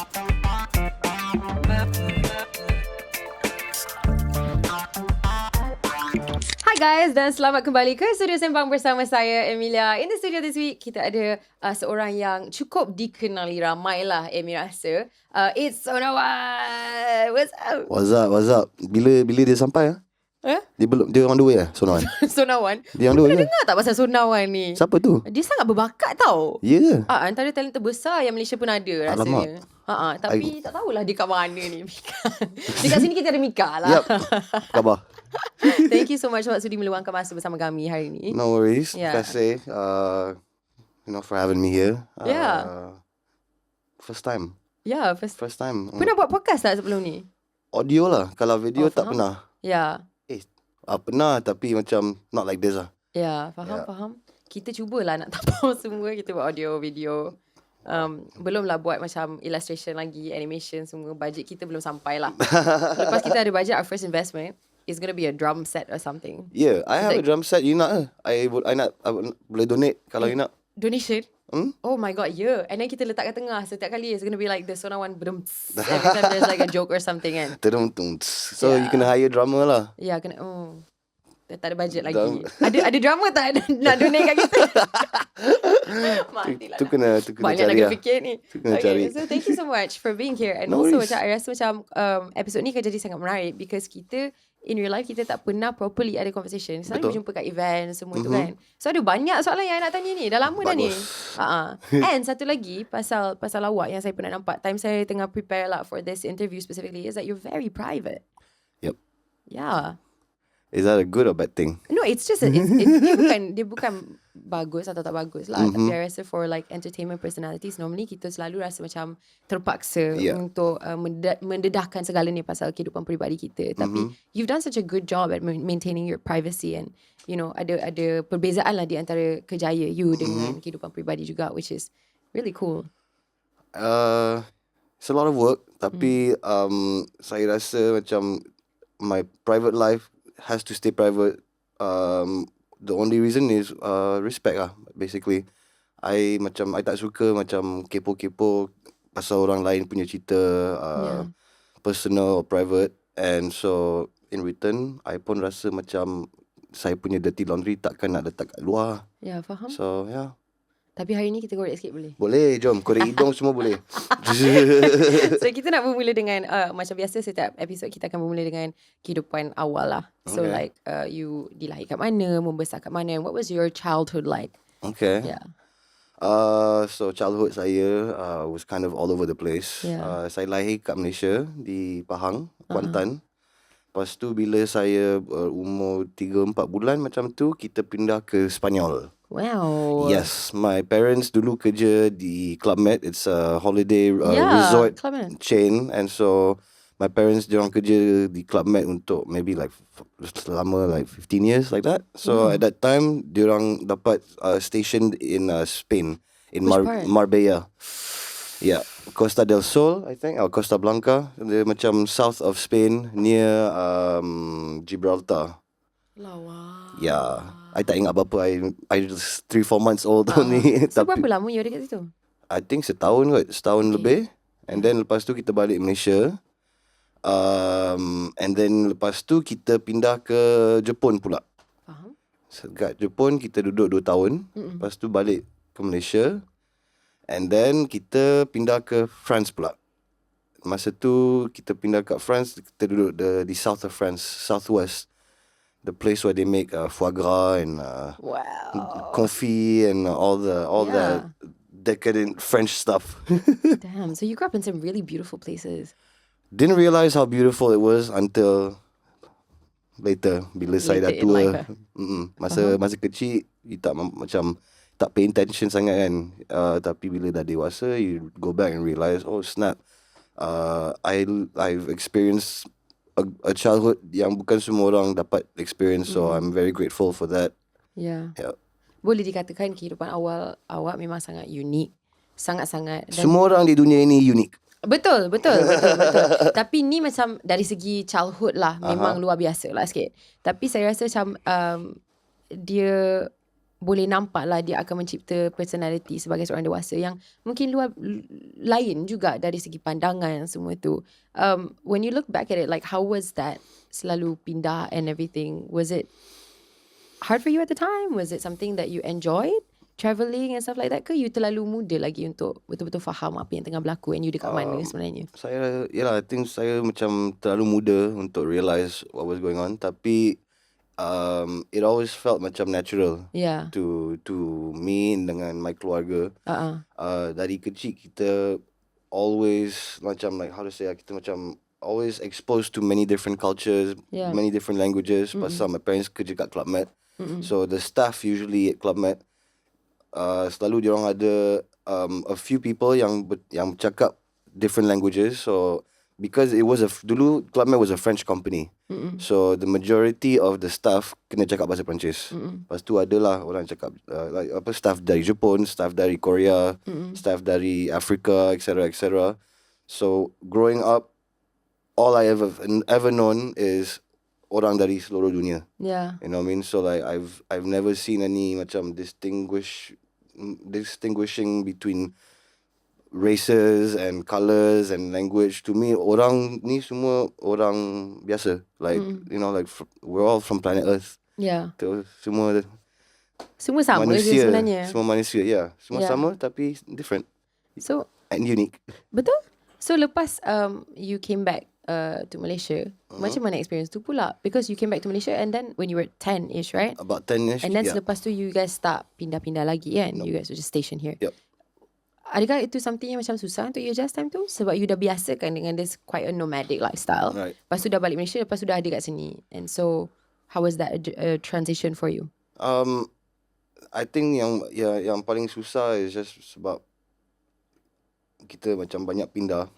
Hi guys dan selamat kembali ke studio Sembang bersama saya Amelia. In the studio this week kita ada seorang yang cukup dikenali ramai lah rasa. It's Sonaone. What's up? What's up? Bila dia sampai Dia on the way Sonaone. Sonaone. Dia on the way. Pernah dengar tak pasal Sonaone ni? Siapa tu? Dia sangat berbakat tau. Ya. Antara talent terbesar yang Malaysia pun ada rasanya. Tapi tak tahulah dia kat mana ni. Dekat sini kita ada Mika lah. Yep. Khabar. Thank you so much sebab sudi meluangkan masa bersama kami hari ni. No worries. Yeah. Terima kasih for having me here. First time. Yeah, First time. Pernah buat podcast tak sebelum ni? Audio lah. Kalau video tak faham. pernah. Ya. Pernah tapi macam not like this lah. Ya, faham. Kita cubalah nak tapau semua. Kita buat audio, video. Belumlah buat macam illustration lagi, animation semua. Budget kita belum sampai lah. Lepas kita ada budget, our first investment is going to be a drum set or something. Yeah, I have a drum set. You nak I boleh donate kalau you nak. Donation? Oh my god, yeah. And then kita letak kat tengah. Setiap kali it's going to be like the Sonaone every time there's like a joke or something kan. So you kena hire drummer lah. Ya, kena. Tak ada budget lagi. Ada drama tak nak donate kat kita? Matilah. Tu kena banyak cari nak fikir ni. cari. So thank you so much for being here. And No also worries. macam I rasa macam episode ni akan jadi sangat menarik because kita in real life kita tak pernah properly ada conversation. Selalu berjumpa kat event semua tu kan. So ada banyak soalan yang I nak tanya ni. Dah lama dah ni. And satu lagi pasal awak yang saya pernah nampak time saya tengah prepare lah for this interview specifically is that you're very private. Yep. Yeah. Is that a good or bad thing? No, it's just dia bukan bagus atau tak bagus lah. Tapi I rasa for like entertainment personalities normally kita selalu rasa macam terpaksa untuk mendedahkan segala ni pasal kehidupan peribadi kita. Tapi you've done such a good job at maintaining your privacy and you know ada perbezaan lah di antara kejaya you dengan kehidupan peribadi juga, which is really cool. It's a lot of work. Tapi saya rasa macam my private life has to stay private. The only reason is respect lah, basically. I tak suka macam kepo-kepo pasal orang lain punya cerita, personal or private. And so in return, I pun rasa macam saya punya dirty laundry takkan nak letak kat luar. Ya, faham. So yeah. Tapi hari ni kita korek sikit boleh? Boleh, jom. Korek hidung semua boleh. So kita nak bermula dengan macam biasa setiap episod kita akan bermula dengan kehidupan awal lah. So like you dilahir kat mana, membesar kat mana, and what was your childhood like? Okay. Yeah. So childhood saya was kind of all over the place. Yeah. Saya lahir kat Malaysia di Pahang, Kuantan. Lepas tu bila saya umur 3-4 bulan macam tu, kita pindah ke Sepanyol. Wow. Yes, my parents dulu kerja di Club Med. It's a holiday resort chain, and so my parents diorang kerja di Club Med untuk maybe like selama like 15 years like that. So at that time diorang dapat stationed in Spain in Marbella. Yeah, Costa del Sol, I think, or Costa Blanca. Dia macam south of Spain near Gibraltar. Lawa. Yeah, I tak ingat apa-apa. I just 3-4 months old ni. So berapa lama you ada kat situ? I think setahun lebih. And then lepas tu kita balik Malaysia. And then lepas tu kita pindah ke Jepun pula. Faham. Kat Jepun kita duduk 2 tahun. Lepas tu balik ke Malaysia. And then kita pindah ke France pula. Masa tu kita pindah kat France. Kita duduk di south of France, southwest. The place where they make foie gras and confit and all the decadent French stuff. Damn, so you grew up in some really beautiful places. Didn't realize how beautiful it was until later bila saya dah tua. Masa kecil you tak pay attention sangat kan. Tapi bila dah dewasa you go back and realize, oh snap, I've experienced a childhood yang bukan semua orang dapat experience. So I'm very grateful for that. Yeah. Boleh dikatakan kehidupan awal awak memang sangat unik. Sangat-sangat. Semua orang di dunia ini unik. Betul. Tapi ni macam dari segi childhood lah, memang luar biasa lah sikit. Tapi saya rasa macam dia boleh nampak lah dia akan mencipta personality sebagai seorang dewasa yang mungkin lain juga dari segi pandangan semua tu. When you look back at it, like how was that selalu pindah and everything? Was it hard for you at the time? Was it something that you enjoyed? Travelling and stuff like that ke you terlalu muda lagi untuk betul-betul faham apa yang tengah berlaku and you dekat mana sebenarnya? I think saya macam terlalu muda untuk realise what was going on, tapi it always felt macam natural to me dengan my keluarga. Dari kecil kita always macam like how to say, kita macam always exposed to many different cultures, many different languages. Pasal my parents kerja kat Club Med, so the staff usually at Club Med selalu diorang ada a few people yang cakap different languages. So because it was dulu Club Med was a French company, so the majority of the staff kena cakap bahasa Perancis. Lepas tu adalah orang cakap like staff dari Jepun, staff dari Korea, staff dari Africa, etc. So growing up, all I ever known is orang dari seluruh dunia. You know what I mean? So like I've never seen any macam distinguishing between races and colours and language. To me, orang ni semua orang biasa. Like you know, like we're all from planet Earth. Semua sama manusia, je sebenarnya. Semua manusia, semua sama tapi different. So and unique. Betul. So lepas you came back to Malaysia, macam mana experience tu pula? Because you came back to Malaysia and then when you were 10-ish, right? About 10-ish. And then selepas tu you guys tak pindah-pindah lagi kan? You guys were just stationed here. Adakah itu something yang macam susah untuk you adjust time tu? Sebab you dah biasa kan dengan this quite a nomadic lifestyle. Lepas tu dah balik Malaysia, lepas tu dah ada kat sini. And so how was that a transition for you? I think yang paling susah is just sebab kita macam banyak pindah.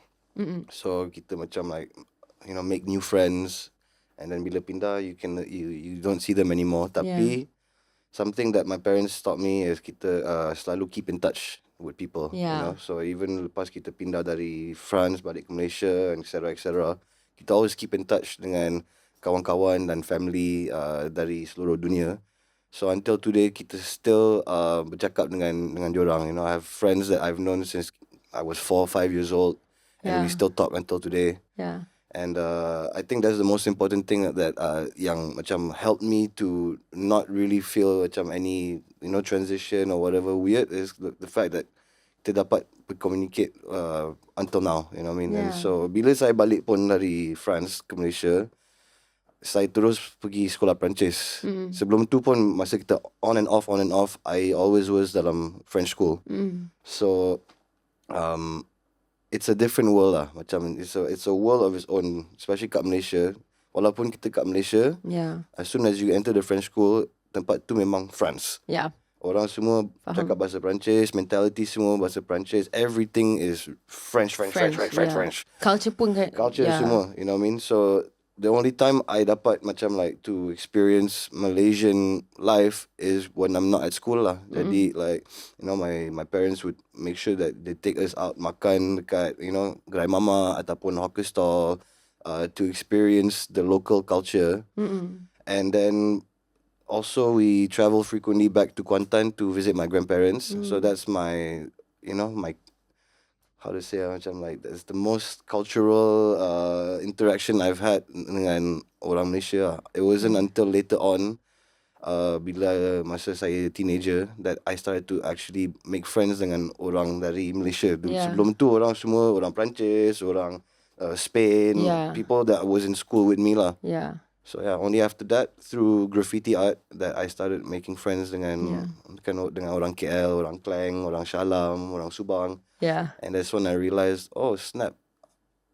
So kita macam like you know make new friends, and then bila pindah you don't see them anymore. Tapi something that my parents taught me is kita selalu keep in touch with people. You know, so even lepas kita pindah dari France balik ke Malaysia and etc, kita always keep in touch dengan kawan-kawan dan family dari seluruh dunia. So until today kita still bercakap dengan diorang. You know, I have friends that I've known since I was 4 or 5 years old. And we still talk until today. And I think that's the most important thing that yang macam helped me to not really feel macam any transition or whatever weird is the fact that kita dapat communicate until now. You know what I mean? And so bila saya balik pun dari France ke Malaysia, saya terus pergi sekolah Perancis. Sebelum tu pun masa kita on and off, I always was dalam French school. So it's a different world lah. Macam it's a world of its own, especially kat Malaysia. Walaupun kita kat Malaysia, as soon as you enter the French school, tempat tu memang France. Orang semua cakap bahasa Perancis, mentality semua bahasa Perancis, everything is French. Culture pun kan. Culture semua, you know what I mean? So the only time I dapat macam like to experience Malaysian life is when I'm not at school lah. Jadi like you know my parents would make sure that they take us out makan dekat gerai mama ataupun hawker stall to experience the local culture. And then also we travel frequently back to Kuantan to visit my grandparents. So that's my my how to say macam like that's the most cultural interaction I've had dengan orang Malaysia. It wasn't until later on bila masa saya teenager that I started to actually make friends dengan orang dari Malaysia. Sebelum tu orang semua orang Perancis, orang Spain, people that was in school with me lah. So only after that through graffiti art that I started making friends dengan dengan orang KL, orang Klang, orang Shalam, orang Subang. And that's when I realised, oh snap,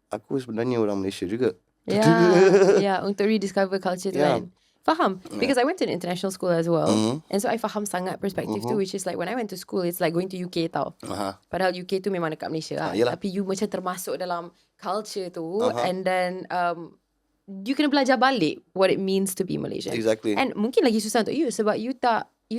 aku sebenarnya orang Malaysia juga. Untuk rediscover culture tu kan. Faham. Because I went to an international school as well. And so I faham sangat perspektif tu, which is like when I went to school, it's like going to UK tau. Padahal UK tu memang dekat Malaysia lah. Tapi you macam termasuk dalam culture tu. And then you kena belajar balik what it means to be Malaysian. Exactly. And mungkin lagi susah untuk you sebab you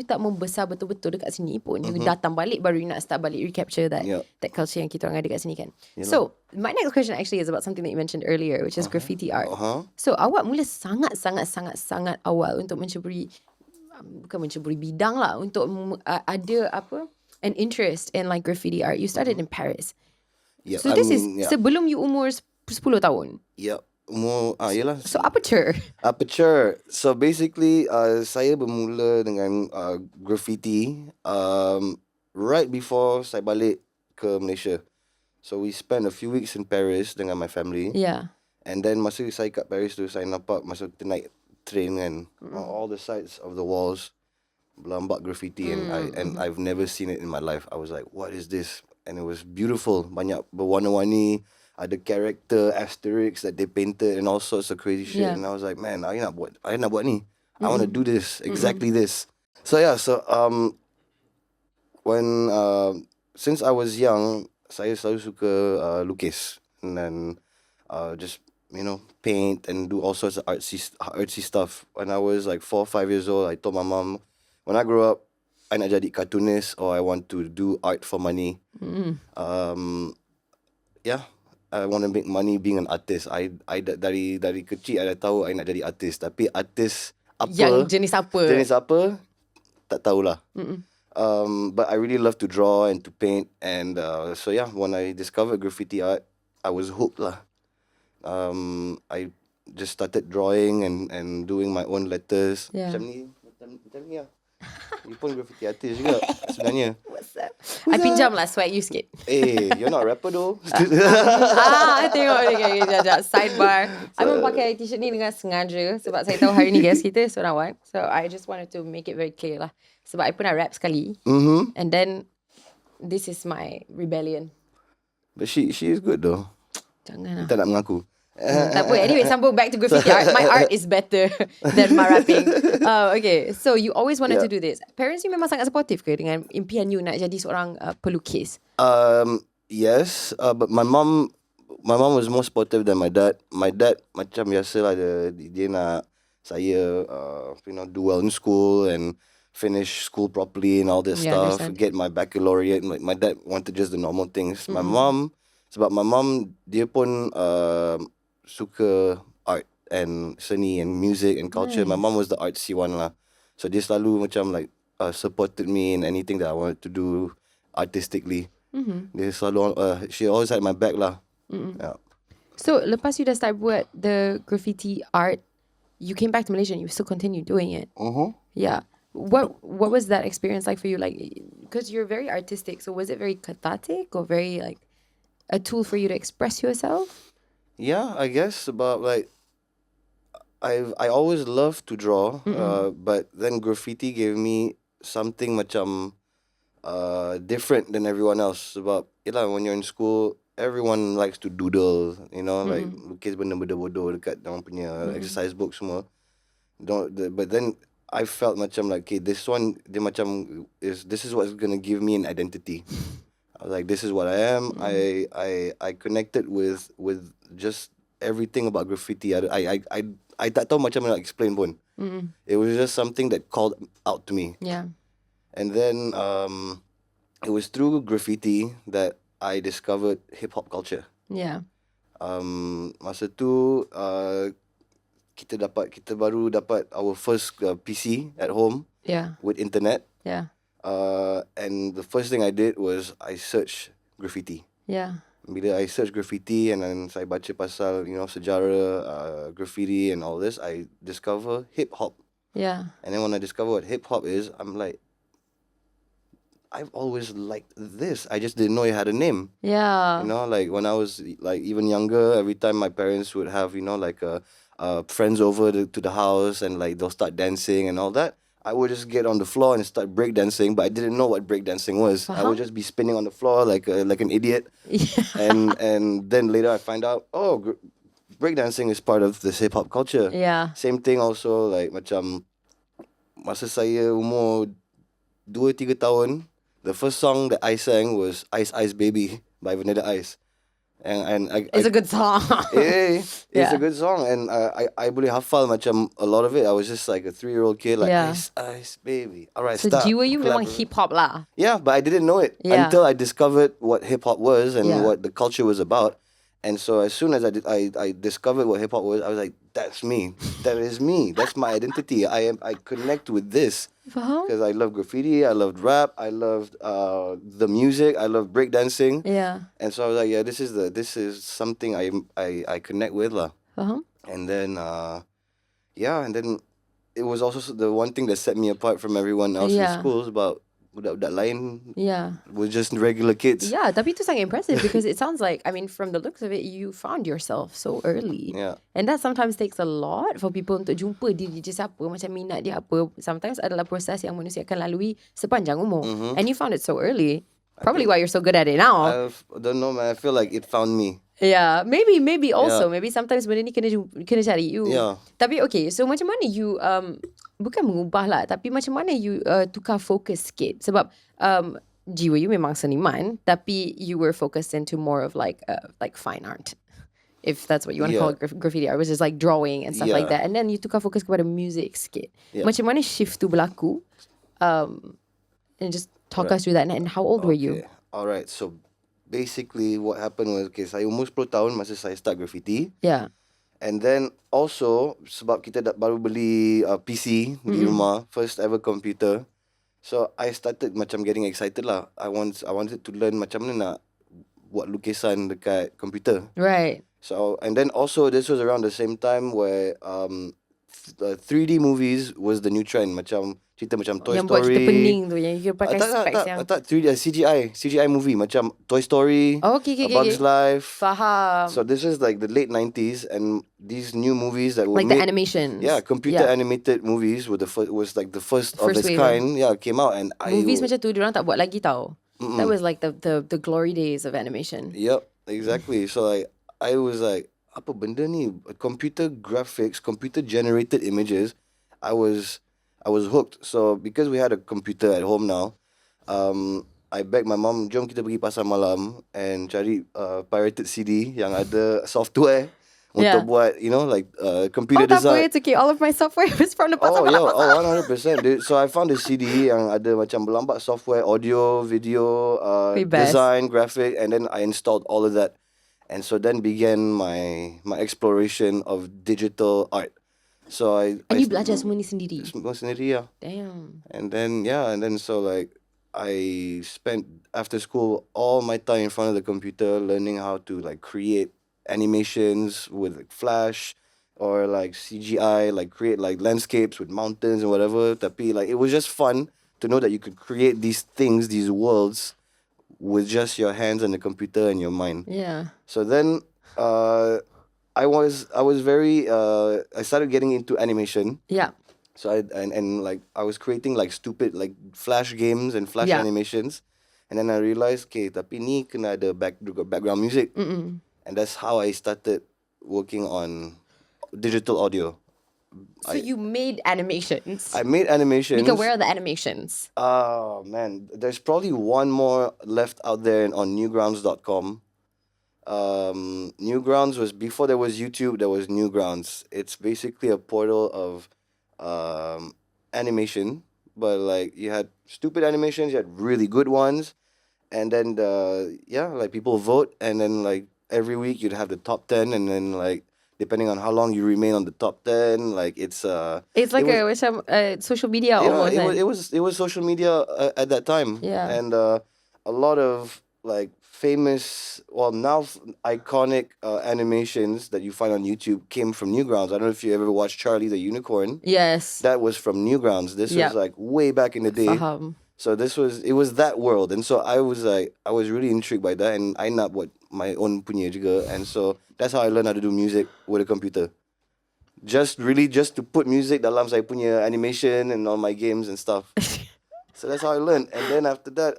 tak membesar betul-betul dekat sini pun. You datang balik baru you nak start balik recapture that culture yang kita orang ada dekat sini kan. So my next question actually is about something that you mentioned earlier, which is graffiti art. So awak mula sangat awal untuk mencuburi bukan menceburi bidang lah, untuk ada an interest in like graffiti art. You started in Paris. Yeah, So this is sebelum you umur 10 tahun. Yeah, umur yelah. So Aperture. So basically saya bermula dengan graffiti right before saya balik ke Malaysia. So we spent a few weeks in Paris dengan my family. Yeah. And then masa saya kat Paris tu, saya nampak masa kita naik train kan, all the sides of the walls berlambak graffiti, and I've never seen it in my life. I was like, what is this? And it was beautiful. Banyak berwarna-warni, ada character asterisks that they painted and all sorts of crazy shit. Yeah. And I was like, man, I nak buat ni. I want to do this, exactly this. So yeah, when since I was young, saya selalu suka lukis, and then just paint and do all sorts of artsy stuff. When I was like 4 or 5 years old, I told my mom, when I grow up, I nak jadi cartoonist, or I want to do art for money. I want to make money being an artist. I dari kecil I dah tahu I nak jadi artis, tapi artis apa, yang jenis apa tak tahulah. But I really love to draw and to paint, and when I discovered graffiti art, I was hooked lah. I just started drawing and doing my own letters. Macam ni lah. You pun graffiti artist juga sebenarnya. What's up? I pinjam lah swag you sikit. You're not rapper though. Tengok ni. Sekejap. Sidebar. I memang pakai t-shirt ni dengan sengaja sebab saya tahu hari ni guest kita seorang. So I just wanted to make it very clear lah. Sebab I pernah rap sekali. And then this is my rebellion. But she is good though. Jangan lah. Tak nak mengaku. Tak apa. Anyway, sambung back to graffiti art. My art is better than my rapping. Okay, so you always wanted to do this. Parents you memang sangat supportive ke dengan impian you nak jadi seorang pelukis? Yes, but my mom was more supportive than my dad. My dad macam biasalah, dia nak saya do well in school and finish school properly and all this stuff. Understand. Get my baccalaureate. My dad wanted just the normal things. My mom, sebab my mom dia pun suka art and seni and music and culture. Nice. My mom was the artsy one lah. So dia selalu macam like supported me in anything that I wanted to do artistically. Dia selalu she always had my back lah. Yeah. So lepas you dah start buat the graffiti art, you came back to Malaysia and you still continue doing it. Yeah. What was that experience like for you? Like, because you're very artistic, so was it very cathartic or very like a tool for you to express yourself? Yeah, I guess about like I always loved to draw, but then graffiti gave me something macam different than everyone else. Sebab when you're in school, everyone likes to doodle, like lukis benda-benda bodoh dekat orang punya exercise book semua. But then I felt macam like, okay, this one dia macam this is what's gonna give me an identity. I was like, this is what I am. I connected with just everything about graffiti. I tak tahu macam mana nak explain pun. It was just something that called out to me. Yeah. And then it was through graffiti that I discovered hip-hop culture. Yeah. Masa tu kita baru dapat our first PC at home. Yeah. With internet. Yeah. And the first thing I did was I searched graffiti. Yeah. Bila I search graffiti and then saya baca pasal sejarah graffiti and all this, I discover hip hop. Yeah. And then when I discover what hip hop is, I'm like, I've always liked this. I just didn't know it had a name. Yeah. Like when I was like even younger, every time my parents would have like friends over to the house and like they'll start dancing and all that, I would just get on the floor and start breakdancing, but I didn't know what breakdancing was. I would just be spinning on the floor like an idiot. Yeah. And then later I find out, breakdancing is part of this hip hop culture. Yeah. Same thing also, like macam masa saya umur 2-3 tahun, the first song that I sang was Ice Ice Baby by Benedict Tan. And it's a good song. It's a good song, and I boleh hafal macam a lot of it. I was just like a 3-year-old kid, like Ice Ice Baby. Alright, so stop. jiwa you memang hip hop lah. Yeah, but I didn't know it until I discovered what hip hop was and what the culture was about, And so as soon as I discovered what hip hop was, I was like, that's me. That is me. That's my identity. I connect with this. Because I love graffiti, I loved rap, I loved the music, I loved breakdancing. Yeah. And so I was like, yeah, this is something I connect with lah. And then and then it was also the one thing that set me apart from everyone else in schools about budak-budak lain was just regular kids. Yeah, tapi itu sangat impressive because it sounds like, I mean, from the looks of it, you found yourself so early. Yeah. And that sometimes takes a lot for people untuk jumpa diri dia siapa, macam minat dia apa. Sometimes adalah proses yang manusia akan lalui sepanjang umur. And you found it so early. Probably why you're so good at it now. I don't know, man. I feel like it found me. Yeah, maybe also. Maybe sometimes benda ni kena cari you. Yeah. Tapi okay, so macam mana you bukan mengubah lah, tapi macam mana you tukar fokus sikit? Sebab jiwa you memang seniman, tapi you were focused into more of like fine art, if that's what you want to call it, graffiti art, which is like drawing and stuff like that. And then you tukar fokus kepada music sikit. Macam mana shift tu berlaku? And just talk us through that. And how old were you? Alright, so basically what happened was, saya umur 10 tahun masa saya start graffiti. Yeah. And then also sebab kita baru beli PC di rumah, first ever computer. So I started macam getting excited lah. I wanted to learn macam mana nak buat lukisan dekat komputer. Right. So and then also this was around the same time where 3D movies was the new trend, macam cerita macam Toy yang Story. Yang buat kita pening tu, yang you pakai specs yang... Tak, 3D, CGI movie, macam Toy Story, okay, Bug's Life. Faham. So this is like the late 90s, and these new movies that were like made... the animations. Yeah, computer animated movies were the first of its kind. Yeah, came out, and movies macam tu, diorang tak buat lagi tau. That was like the glory days of animation. Yep, exactly. So like, I was like, apa benda ni? Computer graphics, computer generated images. I was hooked. So because we had a computer at home now, I begged my mom, jom kita pergi pasar malam and cari pirated CD yang ada software untuk buat, like computer design. It's okay. All of my software was from the pasar malam. 100%. Dude. So I found a CD yang ada macam berlambat software, audio, video, design, graphic, and then I installed all of that. And so then began my exploration of digital art. So And you belajar semua ni sendiri? Semua sendiri, yeah. Damn. And then so like I spent after school all my time in front of the computer learning how to like create animations with like Flash or like CGI, like create like landscapes with mountains and whatever. Tapi like it was just fun to know that you could create these things, these worlds, with just your hands and the computer and your mind. Yeah. So then I was very I started getting into animation. Yeah. So I was creating like stupid like Flash games and Flash animations. And then I realized, tapi ni kena ada background music. And that's how I started working on digital audio. So you made animations? I made animations. Because where are the animations? Oh, man. There's probably one more left out there on newgrounds.com. Newgrounds was, before there was YouTube, there was Newgrounds. It's basically a portal of animation. But like you had stupid animations, you had really good ones. And then, like people vote. And then like every week you'd have the top 10. And then like, depending on how long you remain on the top 10, like it's like social media almost. It was social media at that time. Yeah. And a lot of like famous, now iconic animations that you find on YouTube came from Newgrounds. I don't know if you ever watched Charlie the Unicorn. Yes. That was from Newgrounds. This was like way back in the day. So it was that world. And so I was really intrigued by that, and I nak buat my own punya juga. And so that's how I learned how to do music with a computer. Just to put music dalam saya punya animation and all my games and stuff. So that's how I learned. And then after that,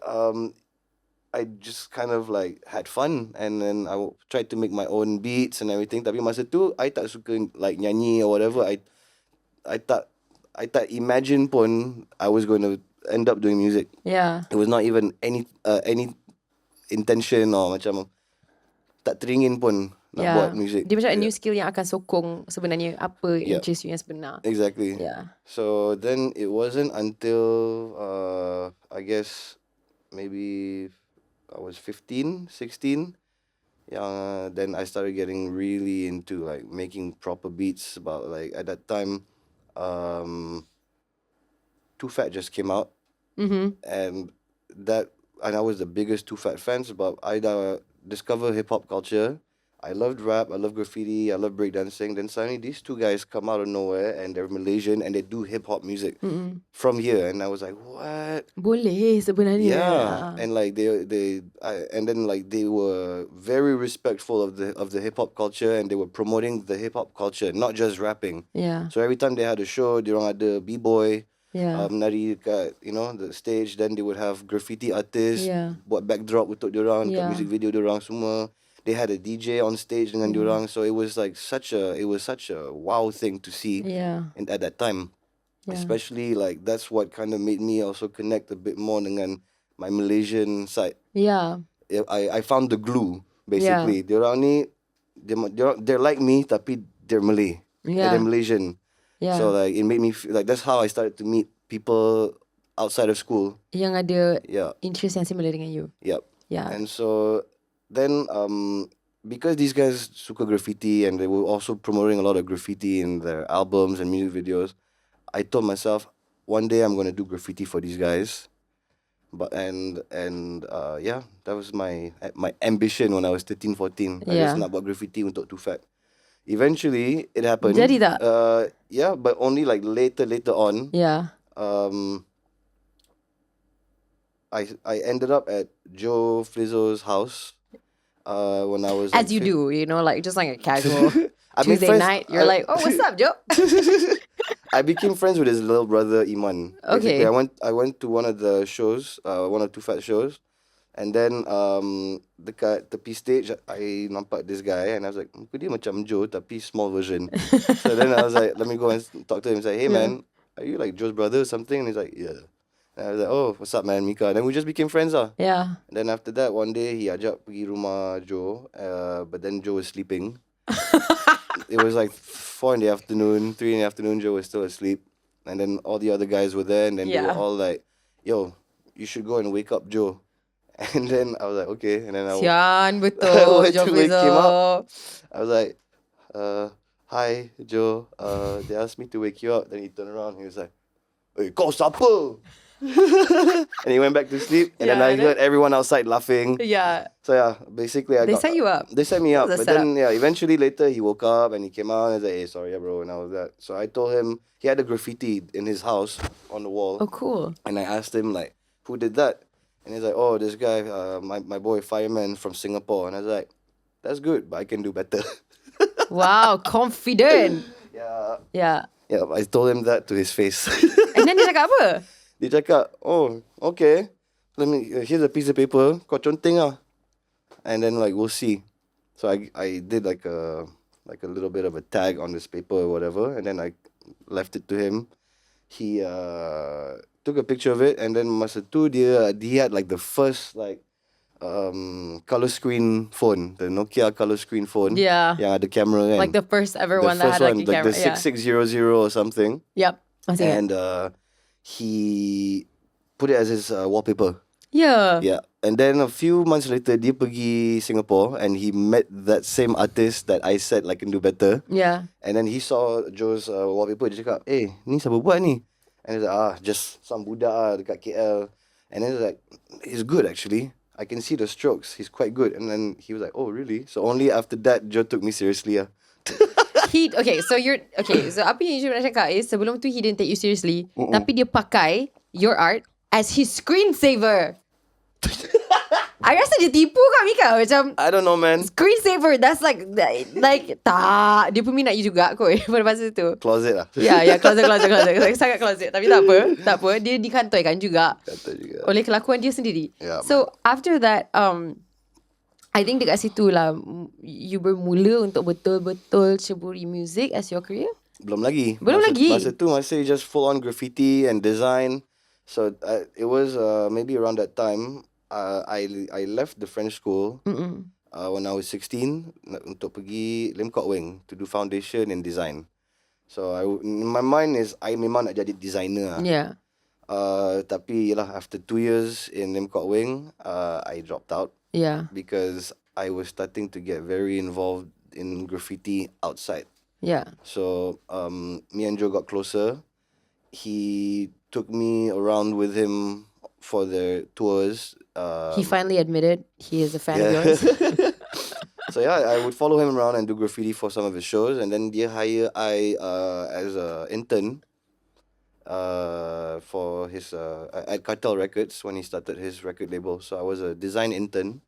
I just kind of like had fun, and then I tried to make my own beats and everything. Tapi masa tu I tak suka like nyanyi or whatever. I tak imagine pun I was going to end up doing music. Yeah. It was not even any intention or macam tak teringin pun nak buat music. Dia macam a new skill yang akan sokong sebenarnya apa interest you yang sebenar. Exactly. Yeah. So then it wasn't until I guess maybe I was 15, 16 Then I started getting really into like making proper beats. About like at that time, Too Fat just came out, and I was the biggest Too Fat fans. But I discovered hip hop culture. I loved rap, I love graffiti, I love breakdancing. Then suddenly these two guys come out of nowhere and they're Malaysian and they do hip hop music from here. And I was like, what? Boleh sebenarnya. Yeah, and like and then like they were very respectful of the hip hop culture, and they were promoting the hip hop culture, not just rapping. Yeah. So every time they had a show, diorang ada b-boy, Yeah. nari kat the stage. Then they would have graffiti artists buat backdrop untuk diorang, kat music video diorang semua. They had a DJ on stage dengan diorang, so it was such a wow thing to see. And at that time, especially like that's what kind of made me also connect a bit more dengan my Malaysian side. Yeah. I found the glue basically. Diorang ni they're like me tapi they're Malay. Yeah. And they're Malaysian. Yeah. So like it made me feel like that's how I started to meet people outside of school yang ada interest yang similar dengan you. Yep. Yeah. And so then because these guys suka graffiti and they were also promoting a lot of graffiti in their albums and music videos, I told myself one day I'm going to do graffiti for these guys. But that was my ambition when I was 13, 14. I just nak buat graffiti untuk Too Fat. Eventually it happened. Jadi tak? But only like later on. Yeah. I ended up at 𝙁𝙊𝙇𝙊𝙀's house when I was as you do, like just like a casual Tuesday night. You're like, oh, what's up, Joe? I became friends with his little brother Iman. Okay. Basically, I went to one of the shows, one of Too Fat shows, and then dekat tepi stage I nampak this guy and I was like, muka dia macam Joe tapi small version. So then I was like, let me go and talk to him. He's like, hey man, are you like Joe's brother or something? And he's like, yeah. And I was like, oh, what's up man, Mika? And then we just became friends lah. Yeah. And then after that, one day he ajak pergi rumah Joe, but then Joe was sleeping. It was like 4 in the afternoon, 3 in the afternoon, Joe was still asleep. And then all the other guys were there and then they were all like, yo, you should go and wake up Joe. And then I was like, okay. And then Sian, betul. went to wake him up. I was like, hi Joe, they asked me to wake you up. Then he turned around and he was like, hey, kau siapa? And he went back to sleep. And then I heard everyone outside laughing. Yeah. So yeah, basically They set you up. They set me up. But then eventually later he woke up and he came out and was like, hey, sorry bro, and all of that. So I told him he had a graffiti in his house on the wall. Oh, cool. And I asked him like, who did that? And he's like, oh, this guy, my boy Fireman from Singapore. And I was like, that's good, but I can do better. Wow, confident. Yeah, I told him that to his face. And then dia cakap apa? Dia cakap, oh, okay. Here's a piece of paper. Kau conteng lah. And then like we'll see. So I did like a little bit of a tag on this paper or whatever, and then I left it to him. He took a picture of it, and then masa tu he had like the first like color screen phone, the Nokia color screen phone. Yeah. Yang ada camera kan. Like the first ever one that had like a camera. Like the 6600 or something. Yep. And he put it as his wallpaper. Yeah. Yeah. And then a few months later, dia pergi Singapore and he met that same artist that I said like can do better. Yeah. And then he saw Joe's wallpaper. Dia cakap, ni siapa buat ni? And he's like, just some budak dekat KL. And then he's like, he's good actually. I can see the strokes. He's quite good. And then he was like, oh really? So only after that, Joe took me seriously. So apa yang you nak cakap is sebelum tu he didn't take you seriously, tapi dia pakai your art as his screensaver. I rasa dia tipu kau Mika, macam I don't know man. Screensaver, that's like tak, dia pun minat you juga kot pada masa tu. Closet lah. Ya, closet sangat closet. Tapi tak apa, dia dikantoi juga oleh kelakuan dia sendiri. So after that I think dekat situ lah you bermula untuk betul-betul ceburi music as your career. Belum lagi. Masa tu masih just full on graffiti and design. So it was maybe around that time I left the French school when I was 16 untuk pergi 𝙁𝙁𝙄𝙁 to do foundation and design. So in my mind is I memang nak jadi designer. Yeah. Tapi yelah after 2 years in 𝙁𝙁𝙁 I dropped out. Yeah. Because I was starting to get very involved in graffiti outside. Yeah. So me and Joe got closer. He took me around with him for the tours. He finally admitted he is a fan of yours. So yeah, I would follow him around and do graffiti for some of his shows, and then dia hire I as an intern for his at Cartel Records when he started his record label. So I was a design intern,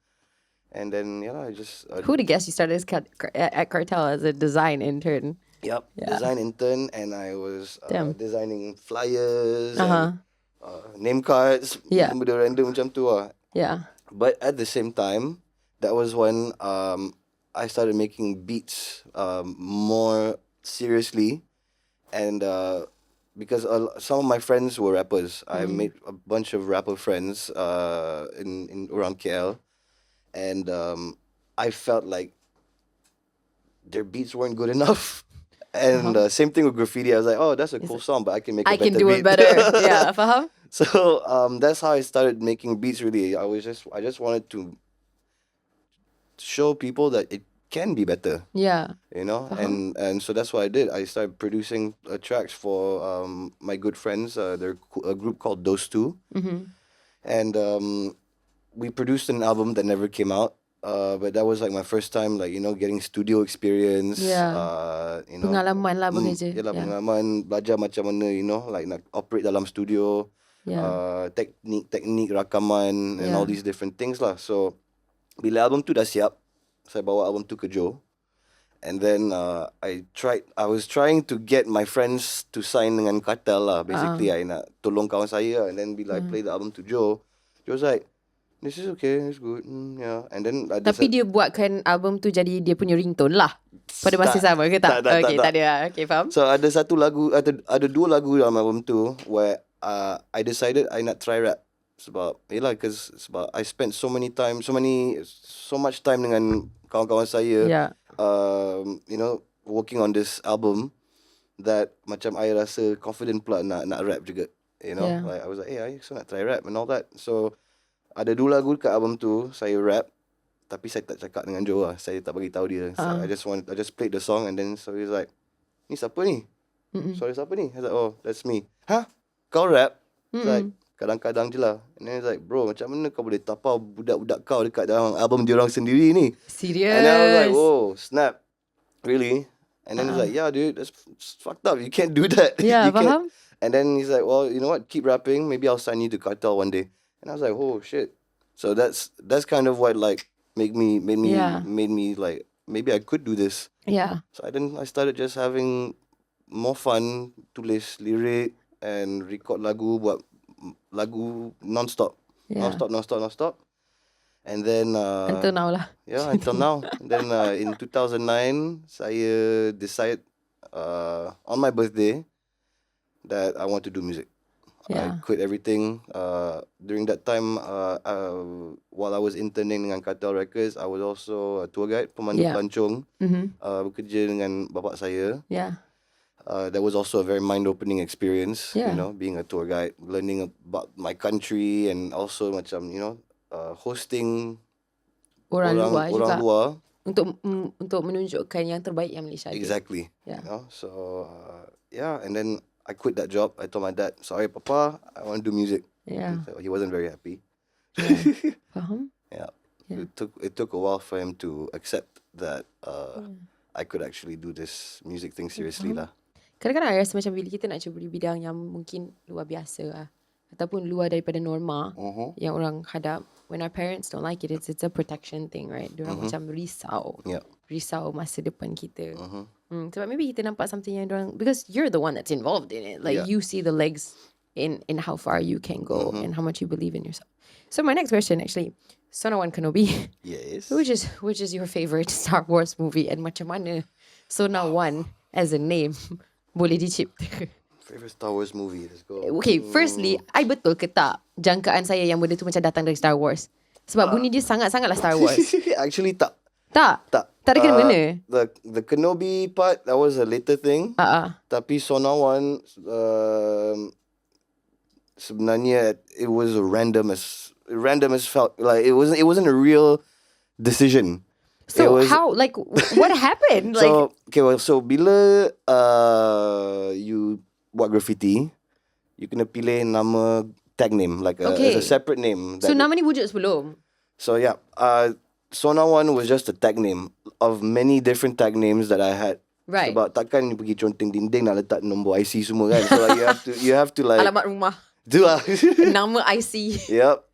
and then I just Who would have guessed you started at Cartel as a design intern? Yep, Yeah. design intern, and I was designing flyers, Uh-huh. and name cards, benda random macam tu lah. Yeah. But at the same time, that was when I started making beats more seriously, and because some of my friends were rappers, I made a bunch of rapper friends in around KL, and I felt like their beats weren't good enough. And same thing with graffiti. I was like, oh, that's a cool song, but I can make a better beat. I can do it better. Yeah, faham? So that's how I started making beats. Really, I just wanted to show people that it can be better. Yeah. And so that's what I did. I started producing tracks for my good friends. They're a group called 𝙁𝙊𝙀𝙁, and we produced an album that never came out. But that was like my first time, like getting studio experience. Pengalaman lah bekerja. Pengalaman, belajar macam mana, like nak operate dalam studio. Teknik rakaman and all these different things lah. So bila album tu dah siap, saya bawa album tu ke Joe, and then I was trying to get my friends to sign dengan Cartel lah. Basically, I nak tolong kawan saya, and then bila I play the album to Joe was like, this is okay, it's good, yeah. And then tapi dia buatkan album tu jadi dia punya ringtone lah pada masa sama ke tak? Okay, tak ada lah. Okay, faham. So ada satu lagu, ada dua lagu dalam album tu where I decided I nak try rap. Sebab sebab I spent so much time dengan kawan-kawan saya, working on this album, that macam I rasa confident pula nak rap juga, like I was like, I so nak try rap and all that. So ada dua lagu kat album tu saya rap, tapi saya tak cakap dengan Joe lah. Saya tak bagi tahu dia. So I just played the song, and then so he's like, ni siapa ni? Sorry, siapa ni? I was like, oh, that's me. Huh? Kau rap? Like, kadang-kadang je lah. And then he's like, bro, macam mana kau boleh tapau budak-budak kau dekat dalam album diorang sendiri ni? Serious? And then I was like, oh, snap. Really? And then he's like, yeah, dude, that's fucked up. You can't do that. Yeah, faham? And then he's like, well, you know what? Keep rapping. Maybe I'll sign you to Cartel one day. And I was like, oh shit. So that's kind of what like made me like, maybe I could do this. Yeah. So I started just having more fun, tulis lirik and record lagu, buat lagu non-stop. Non-stop. And then until now lah. Yeah, until now. Then in 2009 saya decide on my birthday that I want to do music. I quit everything. During that time, while I was interning dengan Cartel Records, I was also a tour guide, pemandu pelancong. Bekerja dengan bapak saya. That was also a very mind-opening experience. Being a tour guide, learning about my country, and also macam hosting orang luar untuk menunjukkan yang terbaik yang Malaysia ada. Exactly. So and then I quit that job. I told my dad, sorry Papa, I want to do music. So he wasn't very happy. Faham? It took a while for him to accept that I could actually do this music thing seriously lah. Kadang-kadang I rasa macam bila kita nak cuba di bidang yang mungkin luar biasa lah, ataupun luar daripada norma yang orang hadap, when our parents don't like it, it's a protection thing, right? Diorang macam risau masa depan kita. Sebab maybe kita nampak something yang diorang, because you're the one that's involved in it, like you see the legs in how far you can go and how much you believe in yourself. So my next question actually, Sonaone Kenobi. Yes. Which is your favorite Star Wars movie, and macam mana Sonaone as a name boleh dicipta? Favorite Star Wars movie, let's go. Okay, firstly, I betul ke tak jangkaan saya yang benda tu macam datang dari Star Wars? Sebab bunyi dia sangat-sangatlah Star Wars. Actually tak. Tak ada kena-mena. The Kenobi part, that was a later thing. Tapi Sonaone sebenarnya it was random as felt. Like it wasn't a real decision. So how, like, what happened? Like, So bila you buat graffiti, you kena pilih nama tag name, like as a separate name. So nama ni wujud sebelum? So yeah, Sonaone was just a tag name of many different tag names that I had. Right. Sebab takkan pergi conteng dinding nak letak nombor IC semua kan. So like you have to like alamat rumah. Nama IC. Yep.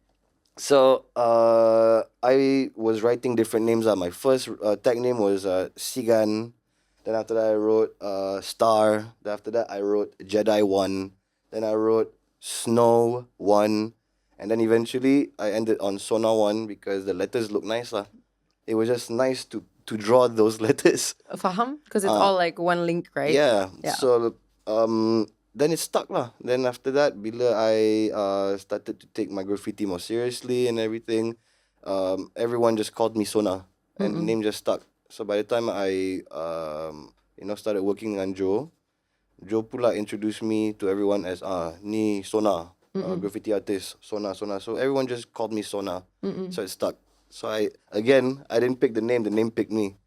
So I was writing different names. My first tag name was Sigan. Then after that I wrote Star. Then after that I wrote Jedi 1. Then I wrote Snow 1. And then eventually I ended on Sonaone because the letters look nice lah. It was just nice to draw those letters. Faham? Because it's all like one link, right? Yeah. So then it stuck lah. Then after that, bila I started to take my graffiti more seriously and everything, everyone just called me Sona, and the name just stuck. So by the time I started working dengan Joe pula introduced me to everyone as ni Sona, graffiti artist, Sona. So everyone just called me Sona. So it stuck. So I didn't pick the name picked me.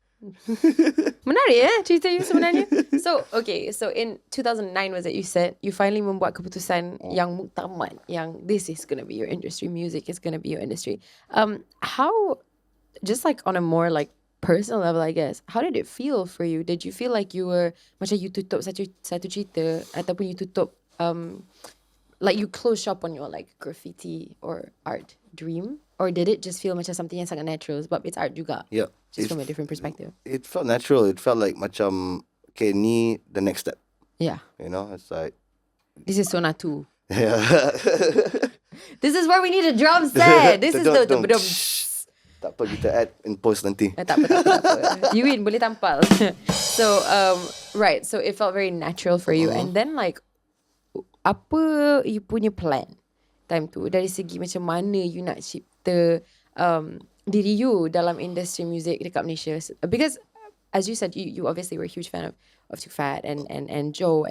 Menarik cerita you sebenarnya. So in 2009 was it you said you finally membuat keputusan yang muktamad, yang this is going to be your industry, music is going to be your industry. How, just like on a more like personal level, I guess, how did it feel for you? Did you feel like you were macam you tutup satu cerita ataupun you tutup like you close shop on your like graffiti or art dream? Or did it just feel macam something yang sangat natural sebab it's art juga? Yeah. Just from a different perspective. It felt natural. It felt like macam, okay, ni the next step. Yeah. You know, it's like... This is Sona 2. Yeah. This is where we need a drum set. This is the... Tak apa, kita add in post nanti. Tak apa. Euwyn, boleh tampal. So, right. So, it felt very natural for you. And then like, apa you punya plan time tu? Dari segi macam mana you nak cipta diri you dalam industri music dekat Malaysia, because as you said, you obviously were a huge fan of 𝙁𝙃 and Joe,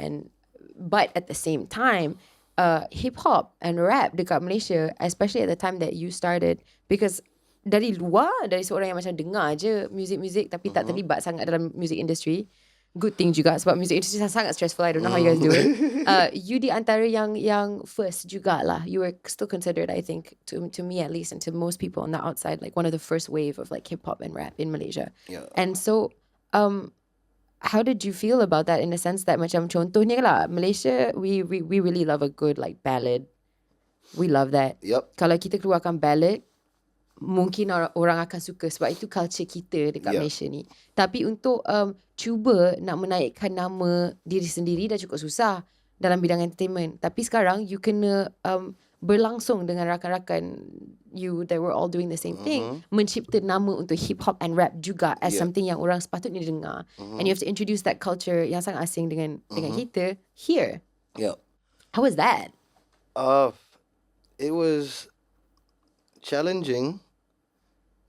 but at the same time hip hop and rap dekat Malaysia, especially at the time that you started, because dari luar, dari seorang yang macam dengar je music tapi tak terlibat sangat dalam music industry, good thing juga sebab music industry sangat stressful. I don't know how you guys do it. You di antara yang first jugalah. You were still considered, I think, to me at least, and to most people on the outside, like one of the first wave of like hip hop and rap in Malaysia. Yeah. And so, how did you feel about that, in the sense that macam contohnya lah, Malaysia, we really love a good like ballad. We love that. Yep. Kalau kita keluarkan ballad, mungkin orang akan suka sebab itu culture kita dekat Malaysia ni. Tapi untuk cuba nak menaikkan nama diri sendiri dah cukup susah dalam bidang entertainment. Tapi sekarang you kena berlangsung dengan rakan-rakan you that were all doing the same thing, mencipta nama untuk hip hop and rap juga as something yang orang sepatutnya dengar. And you have to introduce that culture yang sangat asing dengan kita here. Yeah. How was that? It was challenging,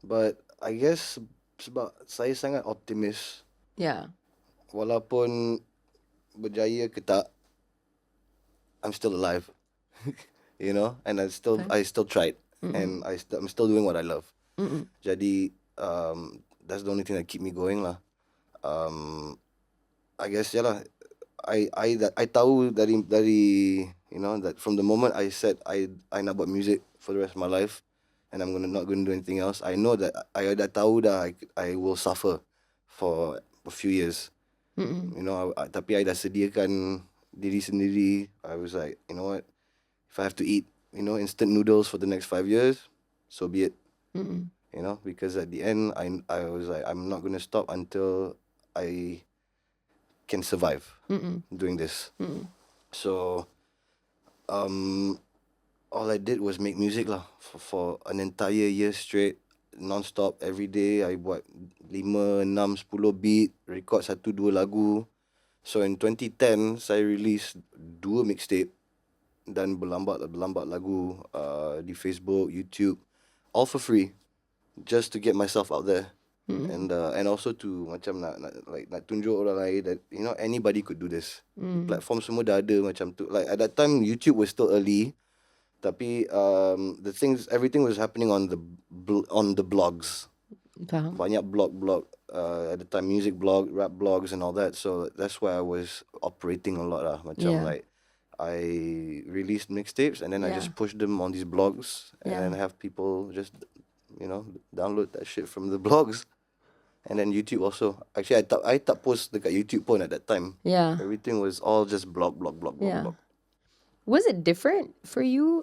but I guess sebab saya sangat optimis. Yeah. Walaupun berjaya ke tak, I'm still alive. You know, and I still tried, and I'm still doing what I love. Jadi that's the only thing that keep me going lah. I guess lah. I tahu dari you know, that from the moment I said I nak buat music for the rest of my life, and I'm not gonna do anything else, I know that I dah tahu dah I will suffer for a few years. You know, tapi I dah sediakan diri sendiri. I was like, you know what, if I have to eat, you know, instant noodles for the next 5 years, so be it. You know, because at the end I was like, I'm not gonna stop until I can survive doing this. So all I did was make music lah for an entire year straight, non-stop, every day. I buat 5, 6, 10 beat, record 1-2 lagu. So in 2010 saya release 2 mixtape dan berlambat lagu di Facebook, YouTube, all for free, just to get myself out there. And also to macam nak tunjuk orang lain that, you know, anybody could do this. Platform semua dah ada macam tu. Like at that time YouTube was still early, tapi everything was happening on the blogs. banyak blog at the time, music blog, rap blogs and all that. So that's where I was operating a lot lah. Macam like I released mixtapes and then I just pushed them on these blogs and then have people just, download that shit from the blogs. And then YouTube also. Actually, I tak post dekat YouTube pun at that time. Yeah. Everything was all just blog. Was it different for you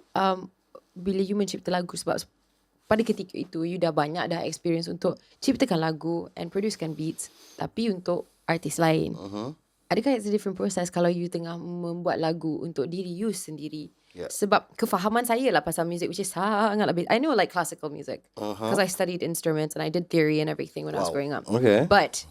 bila you mencipta lagu? Sebab pada ketika itu you dah experience untuk ciptakan lagu and producekan beats, tapi untuk artis lain. Adakah it's a different process kalau you tengah membuat lagu untuk diri you sendiri? Sebab kefahaman saya lah pasal music, which is sangat lebih, I know like classical music because I studied instruments and I did theory and everything when I was growing up. Okay. But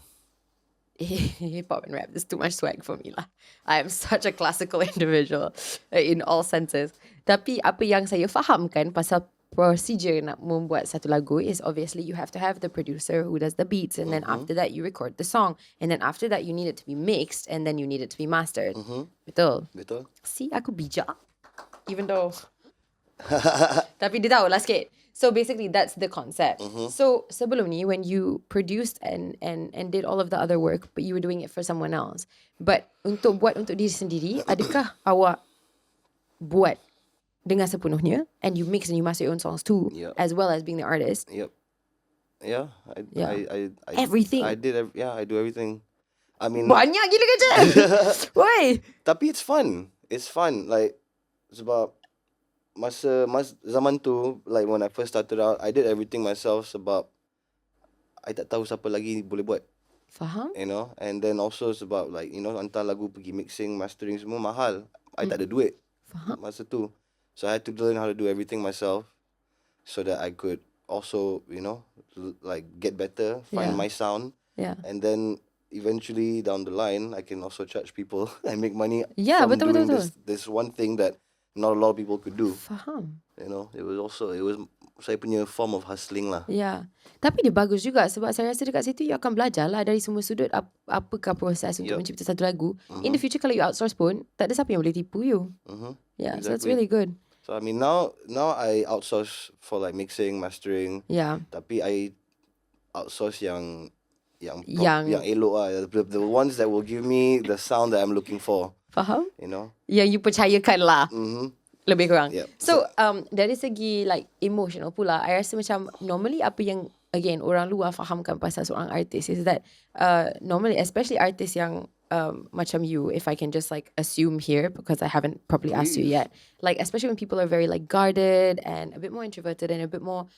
hip hop and rap, there's too much swag for me lah. I am such a classical individual in all senses. Tapi apa yang saya fahamkan pasal procedure nak membuat satu lagu is obviously you have to have the producer who does the beats, and then after that you record the song, and then after that you need it to be mixed, and then you need it to be mastered. Betul. See, aku bijak. Even though tapi dia tahu lah sikit. So basically that's the concept. So sebelum ni when you produced and did all of the other work, but you were doing it for someone else, but untuk diri sendiri, adakah awak buat dengan sepenuhnya and you mix and you master your own songs too, as well as being the artist? I everything. I do everything. I mean, banyak gila kerja. Why? Tapi it's fun. Like, sebab masa zaman tu, like when I first started out, I did everything myself sebab I tak tahu siapa lagi boleh buat. Faham? And then also sebab like, hantar lagu pergi mixing, mastering semua mahal. I tak ada duit. Faham? Masa tu. So I had to learn how to do everything myself so that I could also, like get better, find my sound. And then eventually down the line, I can also charge people and make money from doing this one thing that not a lot of people could do. Faham. It was saya punya form of hustling lah. Tapi dia bagus juga sebab saya rasa dekat situ you akan belajar lah dari semua sudut apakah proses untuk mencipta satu lagu. In the future kalau you outsource pun, tak ada siapa yang boleh tipu you. Exactly. So it's really good. So I mean now I outsource for like mixing, mastering. Tapi I outsource yang elok lah. The ones that will give me the sound that I'm looking for. Faham? Yang you percayakan lah. Lebih kurang. So dari segi like emotional pula, I rasa macam normally apa yang again orang luar fahamkan pasal seorang artis is that normally especially artis yang macam you, if I can just like assume here because I haven't properly asked you yet, like especially when people are very like guarded and a bit more introverted and a bit more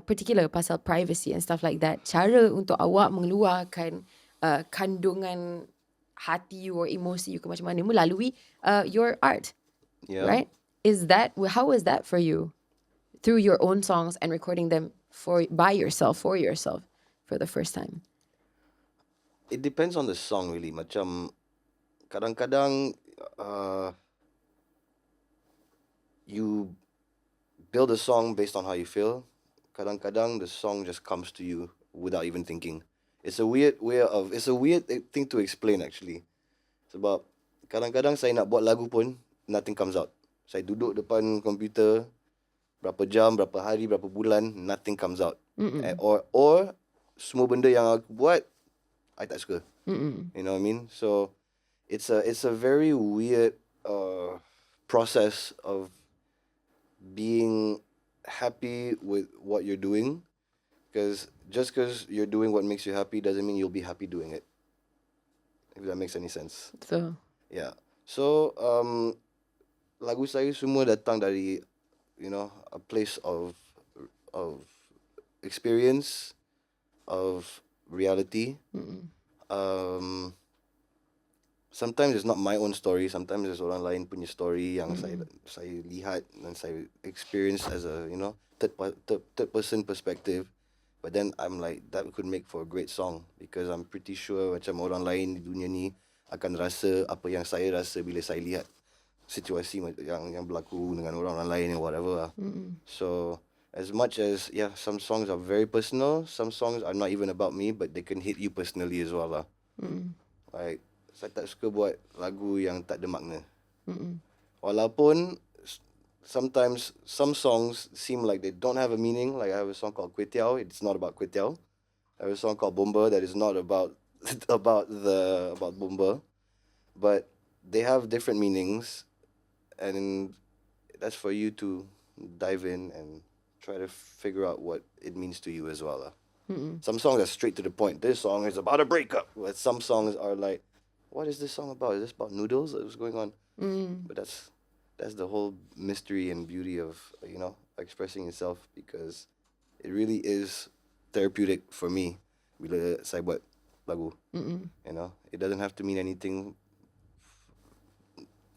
particular pasal privacy and stuff like that, cara untuk awak mengeluarkan kandungan hati you or emosi you ke macam mana melalui your art, right? How is that for you through your own songs and recording them by yourself for yourself for the first time? It depends on the song really. Macam kadang-kadang you build a song based on how you feel. Kadang-kadang the song just comes to you without even thinking. It's a weird thing to explain actually. Sebab kadang-kadang saya nak buat lagu pun nothing comes out. Saya duduk depan komputer berapa jam, berapa hari, berapa bulan, nothing comes out. Or semua benda yang aku buat I tak suka. You know what I mean? So it's a very weird process of being happy with what you're doing, because just because you're doing what makes you happy doesn't mean you'll be happy doing it, if that makes any sense. So so lagu saya semua datang dari a place of experience, of reality. Sometimes it's not my own story, sometimes it's orang lain punya story yang saya lihat dan saya experience as a third person perspective. But then I'm like, that could make for a great song, because I'm pretty sure macam orang lain di dunia ni akan rasa apa yang saya rasa bila saya lihat situasi yang berlaku dengan orang lain and whatever. So as much as some songs are very personal, some songs are not even about me, but they can hit you personally as well lah. Like saya tak suka buat lagu yang tak ada makna. Walaupun sometimes some songs seem like they don't have a meaning. Like I have a song called 𝙁𝙊𝙀𝙄𝙎. It's not about 𝙁𝙁𝙀𝙄𝙎. I have a song called Bomba that is not about about Bomba, but they have different meanings, and that's for you to dive in and try to figure out what it means to you as well. Some songs are straight to the point. This song is about a breakup. But some songs are like, what is this song about? Is this about noodles? What's going on? But that's the whole mystery and beauty of, you know, expressing yourself, because it really is therapeutic for me bila saya buat lagu. You know, it doesn't have to mean anything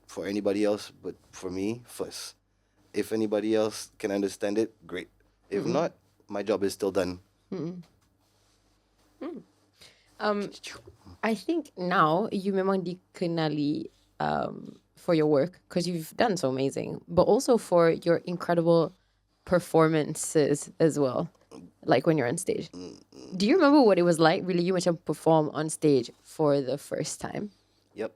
for anybody else, but for me first. If anybody else can understand it, great. If not, my job is still done. I think now you memang dikenali for your work because you've done so amazing, but also for your incredible performances as well, like when you're on stage. Do you remember what it was like really you macam perform on stage for the first time? Yep.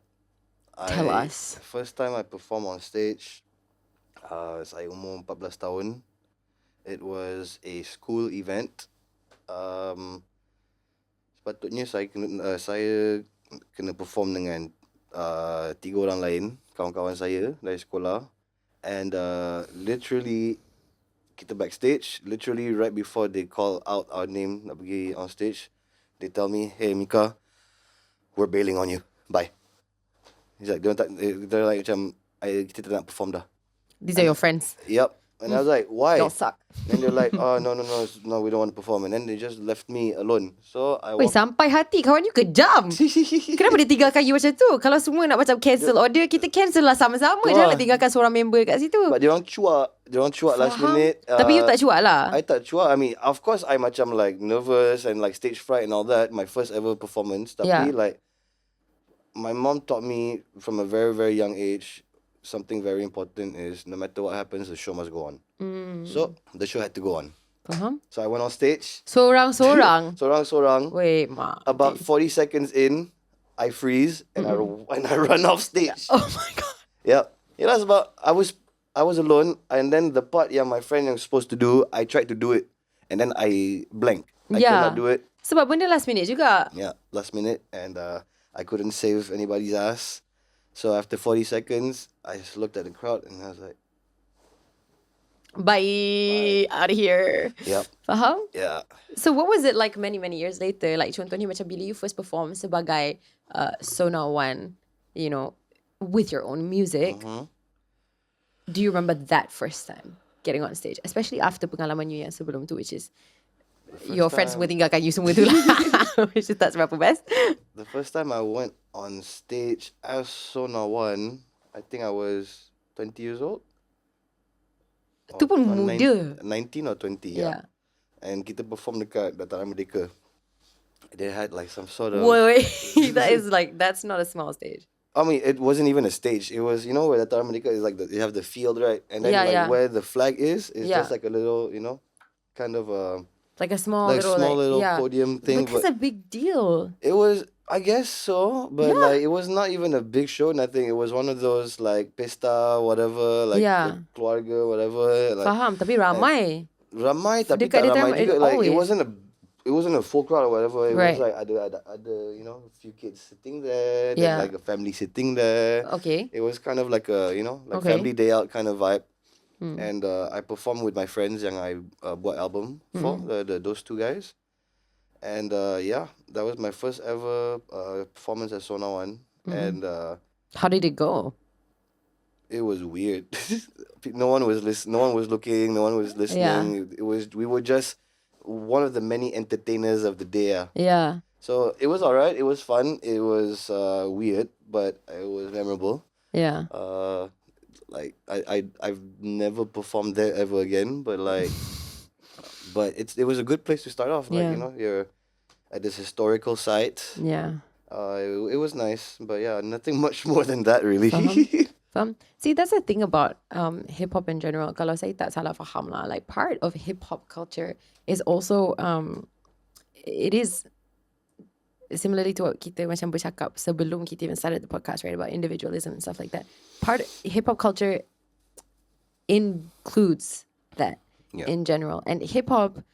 Tell us. First time I performed on stage, saya umur 14 tahun. It was a school event. Sepatutnya saya kena perform dengan 3 orang lain, kawan-kawan saya dari sekolah, and literally kita backstage, literally right before they call out our name nak pergi on stage, they tell me, "Hey Mika, we're bailing on you. Bye." He's like, they're like macam, kita tak nak perform dah. These are your friends? Yep. And I was like, why? Y'all suck. And they're like, oh, no, we don't want to perform. And then they just left me alone. So I Wait, sampai hati kawan you kejam. Kenapa dia tinggalkan you macam tu? Kalau semua nak macam cancel order, kita cancel lah sama-sama. Jangan tinggalkan seorang member kat situ. But dia orang cuak last minute. Tapi you tak cuak lah. I tak cuak. I mean, of course, I macam like nervous and like stage fright and all that. My first ever performance. Tapi like, my mom taught me from a very, very young age, something very important is no matter what happens, the show must go on. So the show had to go on. So I went on stage. Seorang. Wait, mak. About 40 seconds in, I freeze and I run off stage. Oh my god. Yeah. That's about. I was alone, and then the part my friend was supposed to do, I tried to do it, and then I blanked. I cannot do it. Sebab benda last minute juga. Yeah, last minute, and I couldn't save anybody's ass. So after 40 seconds, I just looked at the crowd and I was like, Bye. Out of here. Yep. Faham? Yeah. So what was it like many years later? Like contohnya macam bila you first perform sebagai Sonaone, you know, with your own music. Do you remember that first time getting on stage? Especially after pengalaman you yang sebelum tu, which is your friends semua tinggalkan you semua tu lah. Which is tak seberapa best. The first time I went on stage as Sonaone, I think I was 20 years old. Tu pun muda. 19 or 20, yeah. And kita perform dekat Dataran Merdeka. They had like some sort of... Wait. That's not a small stage. I mean, it wasn't even a stage. It was, you know, where Dataran Merdeka is like, you have the field, right? And then where the flag is just like a little, you know, kind of a... Like a small little podium thing. But that's a big deal. It was, I guess so, but like it was not even a big show. Nothing. It was one of those like pesta, whatever, like keluarga, whatever. Like, faham, tapi ramai. Ramai, tapi tak ramai juga. Like it wasn't a full crowd or whatever. It was like ada, you know, a few kids sitting there, then like a family sitting there. Okay. It was kind of like a, you know, like family day out kind of vibe. And I performed with my friends yang I buat album for, those two guys. And that was my first ever performance at Sonaone. And how did it go? It was weird. No one was looking, no one was listening. We were just one of the many entertainers of the day. Yeah. So it was alright, it was fun, it was weird, but it was memorable. Yeah. Like I've never performed there ever again, but like, but it was a good place to start off. Like you know, you're at this historical site. Yeah. It was nice, but nothing much more than that really. See, that's the thing about hip hop in general. Kalau saya tak salah faham lah, like part of hip hop culture is also it is similarly to what kita macam bercakap sebelum kita even started the podcast, right, about individualism and stuff like that. Part hip-hop culture includes that in general. And hip-hop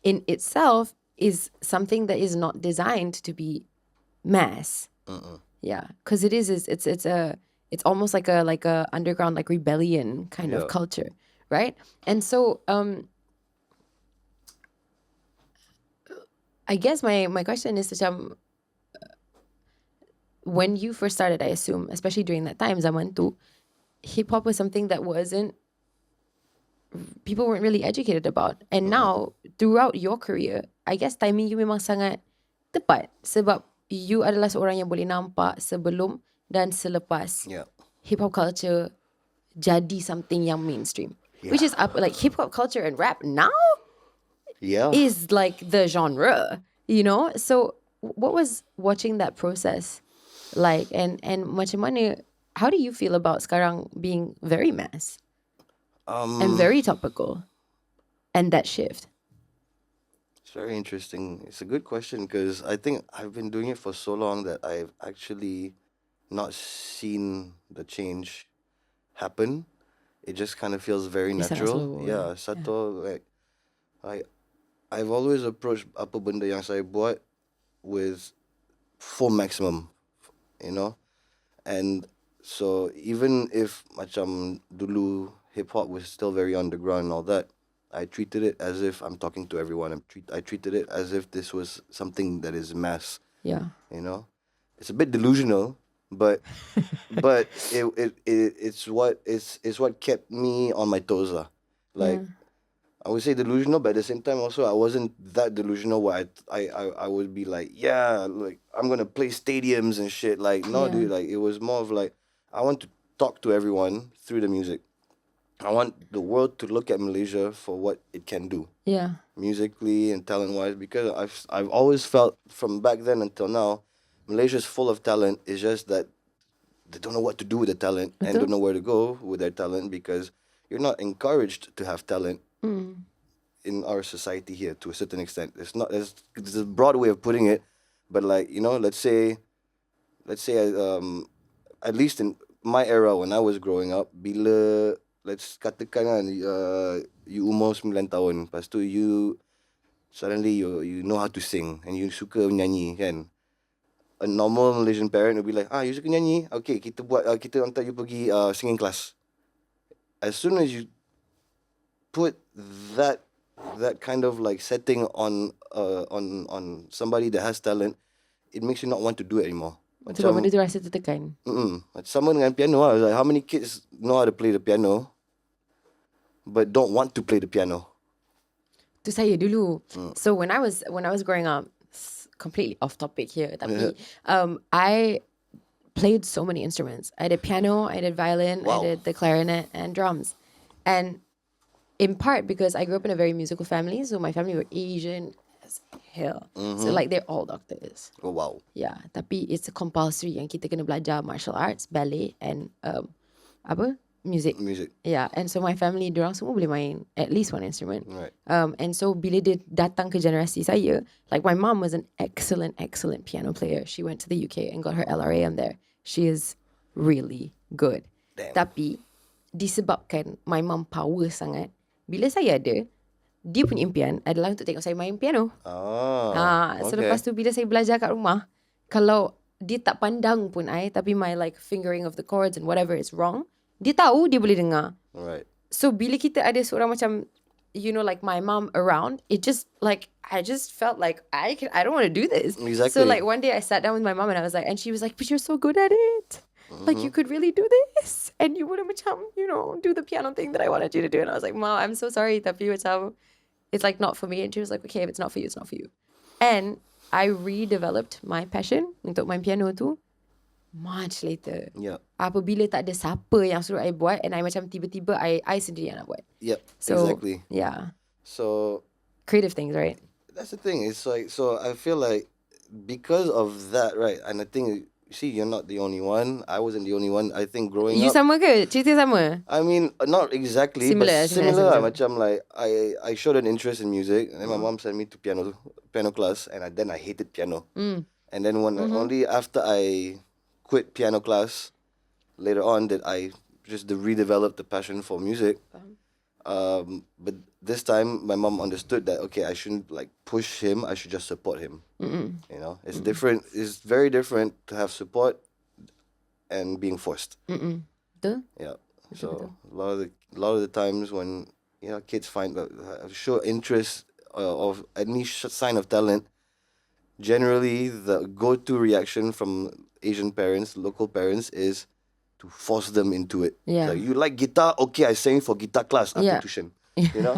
in itself is something that is not designed to be mass. Yeah, because it's almost like a underground like rebellion kind of culture, right? And so I guess my question is when you first started, I assume, especially during that time, zaman tu, hip hop was something that people weren't really educated about. And now, throughout your career, I guess timing you memang sangat tepat sebab you adalah seorang yang boleh nampak sebelum dan selepas hip hop culture jadi something yang mainstream. Which is up, like hip hop culture and rap now is like the genre, you know? So what was watching that process like, and macam mana, how do you feel about sekarang being very mass and very topical and that shift? It's very interesting. It's a good question because I think I've been doing it for so long that I've actually not seen the change happen. It just kind of feels very natural. Subtle. Like I've always approached apa benda yang saya buat with full maximum, you know. And so even if macam dulu hip hop was still very underground and all that, I treated it as if I'm talking to everyone. I treated it as if this was something that is mass. Yeah. You know, it's a bit delusional, but it's what kept me on my toes. Like I would say delusional, but at the same time also I wasn't that delusional where I would be like, like I'm gonna play stadiums and shit. Like no, dude. Like it was more of like I want to talk to everyone through the music. I want the world to look at Malaysia for what it can do. Yeah. Musically and talent-wise, because I've always felt from back then until now, Malaysia's full of talent. It's just that they don't know what to do with the talent and don't know where to go with their talent because you're not encouraged to have talent in our society here to a certain extent. It's a broad way of putting it, but like, you know, let's say at least in my era when I was growing up, bila let's katakan kan, you umur 9 tahun, lepas tu you suddenly you know how to sing and you suka nyanyi kan. A normal Malaysian parent will be like, you suka nyanyi? Okay, kita hantar you pergi singing class. As soon as you put that kind of like setting on somebody that has talent, it makes you not want to do it anymore. Sebab benda tu rasa tertekan. Sama dengan piano lah. Like how many kids know how to play the piano but don't want to play the piano? Tu saya dulu. So when I was growing up, completely off topic here, tapi I played so many instruments. I did piano, I did violin, I did the clarinet and drums. And in part because I grew up in a very musical family, so my family were Asian as hell. So like they're all doctors. Oh wow. Yeah, tapi it's a compulsory yang kita kena belajar martial arts, ballet and music. Yeah, and so my family dorang semua boleh main at least one instrument. Right. And so bila dia datang ke generasi saya, like my mom was an excellent piano player. She went to the UK and got her LRAM there. She is really good. Damn. Tapi disebabkan my mom power sangat, bila saya ada, dia punya impian adalah untuk tengok saya main piano. So lepas tu bila saya belajar kat rumah, kalau dia tak pandang pun tapi my like fingering of the chords and whatever is wrong, dia tahu, dia boleh dengar. Right. So bila kita ada seorang macam, you know, like my mom around, it just like I just felt like I don't want to do this. Exactly. So like one day I sat down with my mom and I was like, and she was like, but you're so good at it. Like you could really do this, and you would macam, you know, do the piano thing that I wanted you to do. And I was like, Mom, I'm so sorry, tapi macam it's like not for me. And she was like, okay, if it's not for you, it's not for you. And I redeveloped my passion untuk main piano tu much later. Yeah. Apabila tak ada siapa yang suruh I buat, and I macam tiba-tiba I sendiri yang nak buat. Yep. So, exactly. Yeah. So creative things, right? That's the thing. It's like, so I feel like because of that, right? And I think, see, you're not the only one. I wasn't the only one. I think growing up. You sama ke? Cerita sama? I mean, not exactly, similar, but similar. Macam like, I showed an interest in music, and then my mom sent me to piano class, and then I hated piano. And then only after I quit piano class, later on, that I just redeveloped the passion for music. But this time, my mom understood that, okay, I shouldn't like push him. I should just support him. You know, it's different. It's very different to have support and being forced. Betul? Yeah. Betul. So a lot of the times when kids find show interest of any sign of talent, generally the go-to reaction from Asian parents, local parents, is to force them into it. Yeah. Like, you like guitar? Okay, I sing for guitar class after tuition. You know?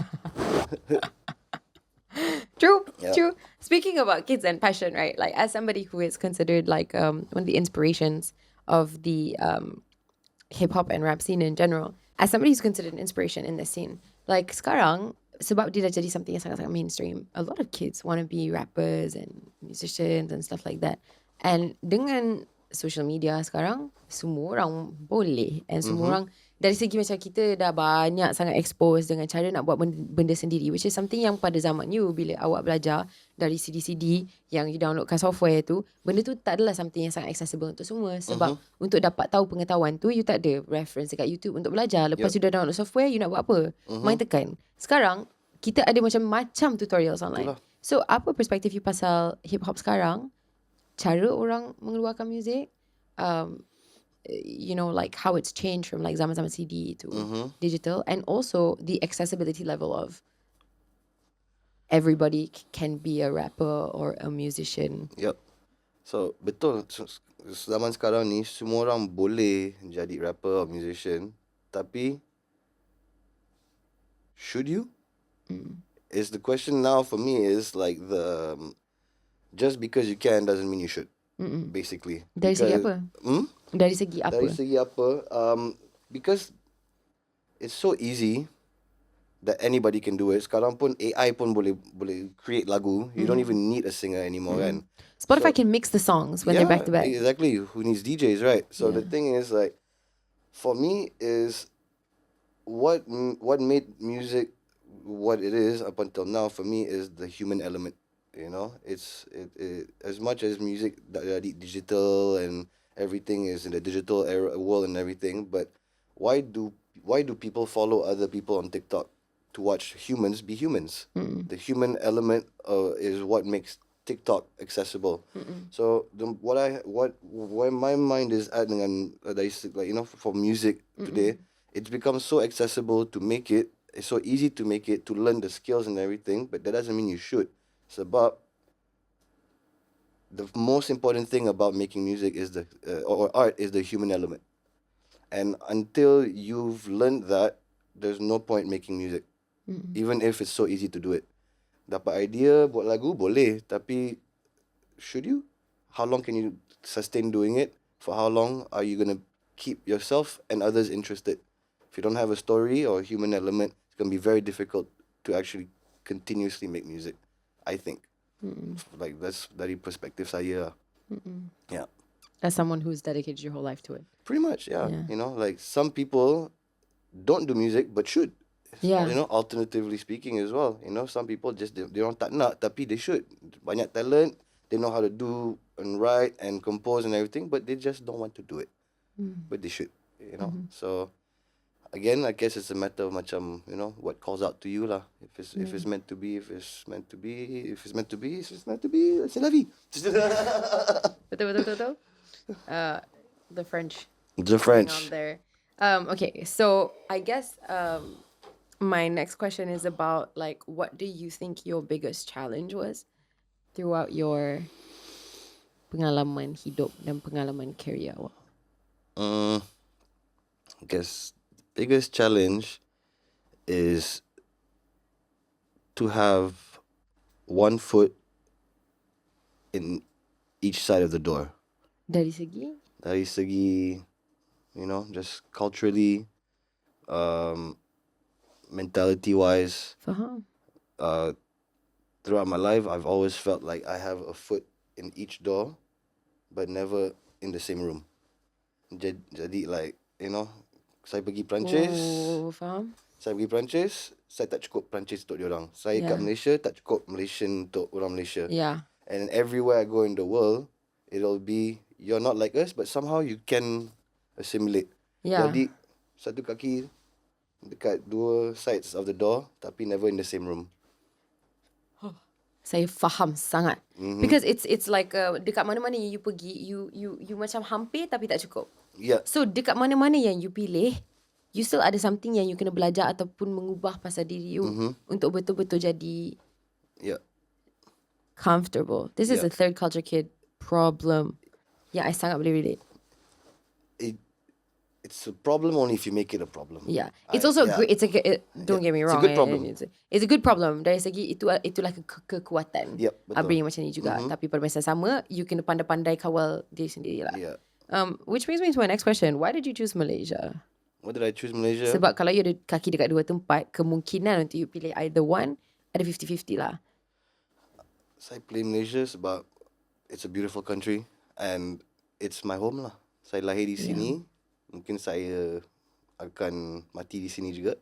True, Yeah. true. Speaking about kids and passion, right? Like, as somebody who is considered like one of the inspirations of the hip hop and rap scene in general, as somebody who's considered an inspiration in this scene, like sekarang, sebab dia dah jadi something yang sangat-sangat mainstream, a lot of kids want to be rappers and musicians and stuff like that. And dengan social media sekarang, semua orang boleh. And semua orang, dari segi macam kita dah banyak sangat expose dengan cara nak buat benda sendiri, which is something yang pada zaman you, bila awak belajar dari CD-CD yang you downloadkan software tu, benda tu tak adalah something yang sangat accessible untuk semua. Sebab untuk dapat tahu pengetahuan tu, you tak ada reference dekat YouTube untuk belajar. Lepas you dah download software, you nak buat apa? Main tekan. Sekarang, kita ada macam-macam tutorials online. So, apa perspektif you pasal hip-hop sekarang? Cara orang mengeluarkan muzik, you know, like how it's changed from like zaman-zaman CD to digital, and also the accessibility level of everybody can be a rapper or a musician. Yep. So, betul. Zaman sekarang ni, semua orang boleh jadi rapper or musician. Tapi, should you? Is the question now for me is like just because you can doesn't mean you should. Basically. Dari segi apa? Dari segi apa? Dari segi apa? Because it's so easy that anybody can do it. Sekarang pun AI pun boleh create lagu. You don't even need a singer anymore, kan? Spotify can mix the songs when they're back to back. Exactly. Who needs DJs, right? So the thing is, like, for me is what made music what it is up until now for me is the human element. You know, it's as much as music digital and everything is in the digital era world and everything, but why do people follow other people on TikTok? To watch humans be humans. The human element is what makes TikTok accessible. So where my mind is at dengan like, you know, for music today, it's become so accessible to make it. It's so easy to make it, to learn the skills and everything, but that doesn't mean you should. Sebab the most important thing about making music is or art is the human element. And until you've learned that, there's no point making music. Even if it's so easy to do it. Dapat idea, buat lagu, boleh. Tapi, should you? How long can you sustain doing it? For how long are you going to keep yourself and others interested? If you don't have a story or a human element, it's going to be very difficult to actually continuously make music, I think. Like, that's dari perspective saya. Yeah. As someone who's dedicated your whole life to it. Pretty much, yeah. You know, like, some people don't do music but should. Yeah. You know, alternatively speaking as well. You know, some people just, they don't tak nak, tapi they should. Banyak talent, they know how to do and write and compose and everything, but they just don't want to do it. But they should, you know. So, again, I guess it's a matter of macam, you know, what calls out to you lah. If it's meant to be, if it's meant to be, if it's meant to be, if it's meant to be, c'est la vie. Betul. The French. The French. On there. Okay, so I guess my next question is about, like, what do you think your biggest challenge was throughout your pengalaman hidup dan pengalaman career awak? I guess biggest challenge is to have one foot in each side of the door. Dari segi? Dari segi, you know, just culturally, mentality-wise. Faham. Throughout my life, I've always felt like I have a foot in each door, but never in the same room. Jadi, like, you know, saya pergi Perancis. Oh, faham. Saya pergi Perancis, saya tak cukup Perancis untuk diorang. Saya kat Malaysia, tak cukup Malaysian untuk orang Malaysia. Yeah. And everywhere I go in the world, it'll be, you're not like us, but somehow you can assimilate. Yeah. Jadi, satu kaki Dekat dua sides of the door, tapi never in the same room. Saya faham sangat. Because it's like dekat mana-mana yang you pergi, you macam hampir tapi tak cukup. Yeah. So dekat mana-mana yang you pilih, you still ada something yang you kena belajar ataupun mengubah pasal diri you untuk betul-betul jadi comfortable. This is a third culture kid problem. Yeah, I sangat boleh relate. It's a problem only if you make it a problem. Yeah, it's also great. Don't get me wrong. It's a good problem. It's a good problem. Dari segi itulah kekuatan. Yep, betul. Upbringing macam ni juga. Tapi pada masa sama, you kena pandai-pandai kawal diri sendiri lah. Yeah. Which brings me to my next question. Why did you choose Malaysia? Why did I choose Malaysia? Sebab kalau you ada kaki dekat dua tempat, kemungkinan untuk you pilih either one ada 50-50 lah. Saya pilih Malaysia sebab it's a beautiful country and it's my home lah. Saya lahir di sini. Mungkin saya akan mati di sini juga.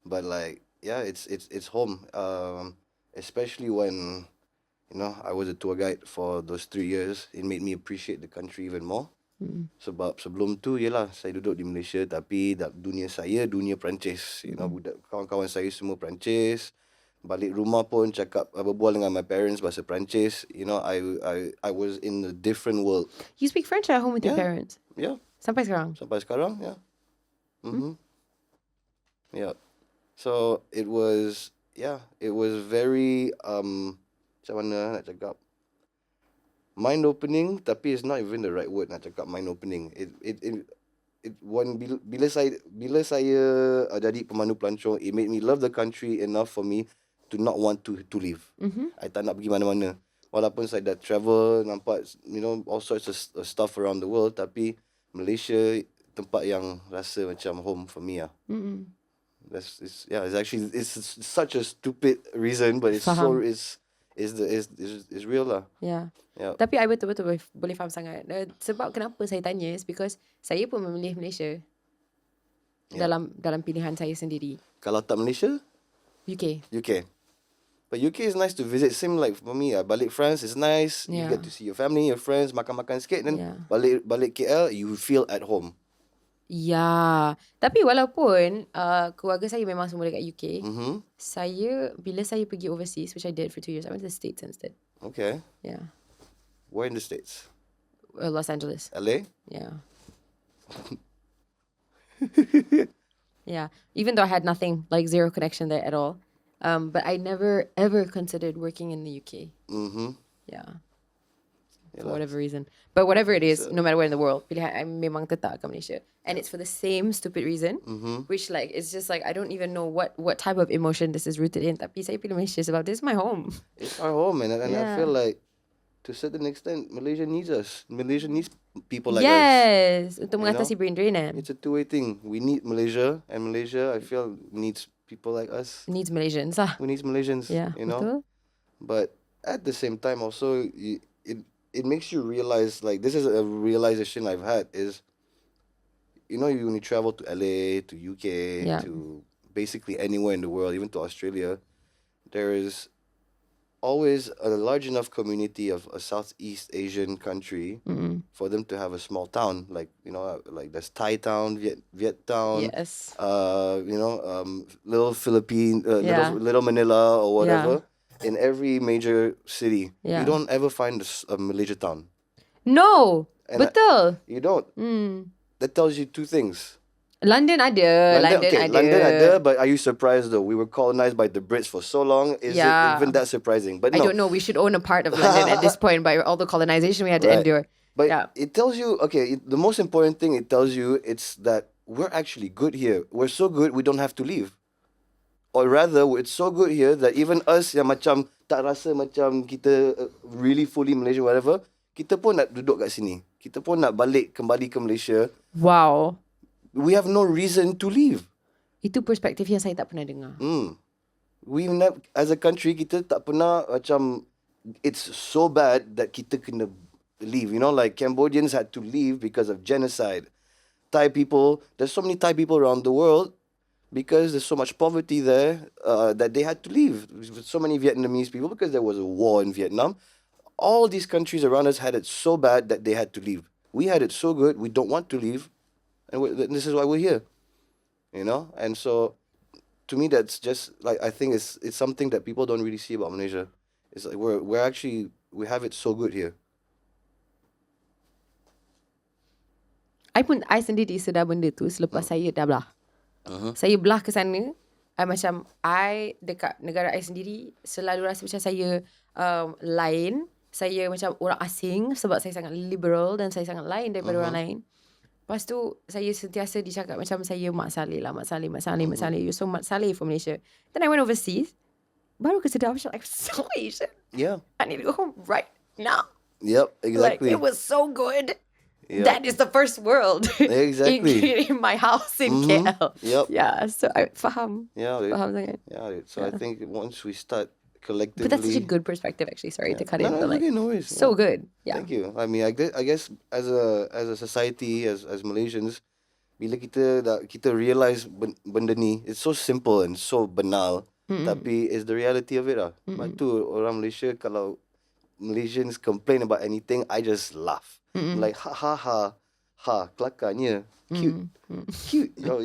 But like, yeah, it's home. Especially when, I was a tour guide for those 3 years. It made me appreciate the country even more. Sebab sebelum tu, yelah, saya duduk di Malaysia. Tapi dunia saya, dunia Perancis. Budak kawan-kawan saya semua Perancis. Balik rumah pun berbual dengan my parents bahasa Perancis. I was in a different world. You speak French at home with your parents? Yeah. Sampai sekarang? Sampai sekarang, yeah. Yeah. So it was very macam mana nak cakap, mind opening, tapi it's not even the right word nak cakap mind opening. Bila saya jadi pemandu pelancong, it made me love the country enough for me to not want to leave. I tak nak pergi mana-mana. Walaupun saya dah travel, nampak all sorts of stuff around the world, tapi Malaysia tempat yang rasa macam home for me lah. It's such a stupid reason, but it's real lah. Yeah. Tapi I betul-betul boleh faham sangat. Sebab kenapa saya tanya is because saya pun memilih Malaysia dalam pilihan saya sendiri. Kalau tak Malaysia? UK. But UK is nice to visit. Same like for me, balik France is nice. You get to see your family, your friends, makan-makan sikit. Then balik KL, you feel at home. Ya, tapi walaupun keluarga saya memang semua dekat UK, bila saya pergi overseas, which I did for 2 years, I went to the States instead. Okay. Yeah. Where in the States? Los Angeles. LA? Yeah. Yeah. Even though I had nothing, like zero connection there at all. But I never ever considered working in the UK. Yeah. For whatever reason. But whatever it is, no matter where in the world, I memang tetap ke Malaysia. And it's for the same stupid reason, which like, it's just like, I don't even know what type of emotion this is rooted in. Tapi saya pilih Malaysia sebab this is my home. It's our home, and I feel like, to a certain extent, Malaysia needs us. Malaysia needs people like us. Yes, untuk mengatasi brain drain. It's a two-way thing. We need Malaysia, and Malaysia, I feel, needs people like us. Needs Malaysians lah. We need Malaysians, betul. But at the same time also, it makes you realize, like, this is a realization I've had, is, when you travel to LA, to UK, to basically anywhere in the world, even to Australia, there is always a large enough community of a Southeast Asian country for them to have a small town, like there's Thai town, Viet town, yes, little Philippine, little Manila or whatever, in every major city. You don't ever find a Malaysia town. No, betul. You don't. That tells you two things. London ada. London ada, but are you surprised though? We were colonized by the Brits for so long. Is it even that surprising? But no. I don't know. We should own a part of London at this point by all the colonization we had to endure. But it tells you, the most important thing it tells you, it's that we're actually good here. We're so good, we don't have to leave. Or rather, it's so good here that even us yang macam tak rasa macam kita really fully Malaysian, whatever, kita pun nak duduk kat sini. Kita pun nak kembali ke Malaysia. Wow. We have no reason to leave. Itu perspektif yang saya tak pernah dengar. As a country, kita tak pernah macam, it's so bad that kita kena leave. Like Cambodians had to leave because of genocide. Thai people, there's so many Thai people around the world because there's so much poverty there that they had to leave. So many Vietnamese people because there was a war in Vietnam. All these countries around us had it so bad that they had to leave. We had it so good, we don't want to leave. And this is why we're here. you know. And so to me, that's just like, I think it's something that people don't really see about Malaysia. It's like we have it so good here. I sendiri sedar benda tu selepas saya dah belah. Saya belah ke sana, macam I dekat negara I sendiri selalu rasa macam saya lain. Saya macam orang asing sebab saya sangat liberal dan saya sangat lain daripada orang lain. Lepas tu saya sentiasa dicakap macam saya Mak Saleh lah, Mak Saleh. You're so Mak Saleh for Malaysia. Then I went overseas, baru kesedar macam I'm so Asian. Yeah. I need to go home right now. Yep, exactly. Like, it was so good. Yep. That is the first world. Exactly. in my house in KL. Yep. Yeah, so I faham. Yeah, dude. Faham sangat. Yeah, dude. So I think once we start collectively. But that's such a good perspective, actually. Sorry to cut in. No, But like, okay, no worries. so good. Yeah. Thank you. I mean, I guess as a society, as Malaysians, bila kita realize benda ni, it's so simple and so banal, tapi it's the reality of it lah. Lepas tu orang Malaysia, kalau Malaysians complain about anything, I just laugh. Like ha, kelakarnya, cute, cute. Yo,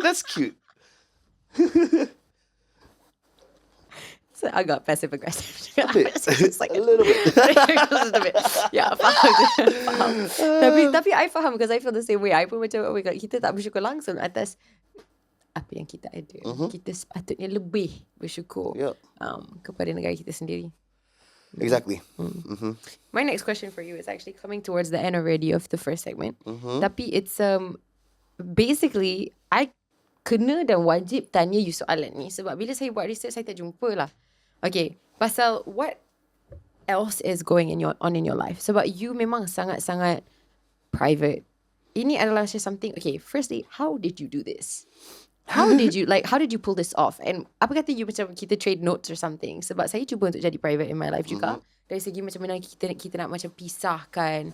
that's cute. So I got passive aggressive. A bit. A little bit. Just a bit. Yeah, faham. Tapi I faham because I feel the same way. I pun macam, oh my God, kita tak bersyukur langsung atas apa yang kita ada. Kita sepatutnya lebih bersyukur kepada negara kita sendiri. Exactly. My next question for you is actually coming towards the end already of the first segment. Tapi it's basically I kena dan wajib tanya you soalan ni sebab bila saya buat research saya tak jumpa lah. Okay, pasal what else is going on in your life? Sebab you memang sangat-sangat private. Ini adalah something. Okay, firstly, how did you do this? How did you pull this off? And apa kata you macam kita trade notes or something? Sebab saya cuba untuk jadi private in my life juga. Dari segi macam mana kita nak macam pisahkan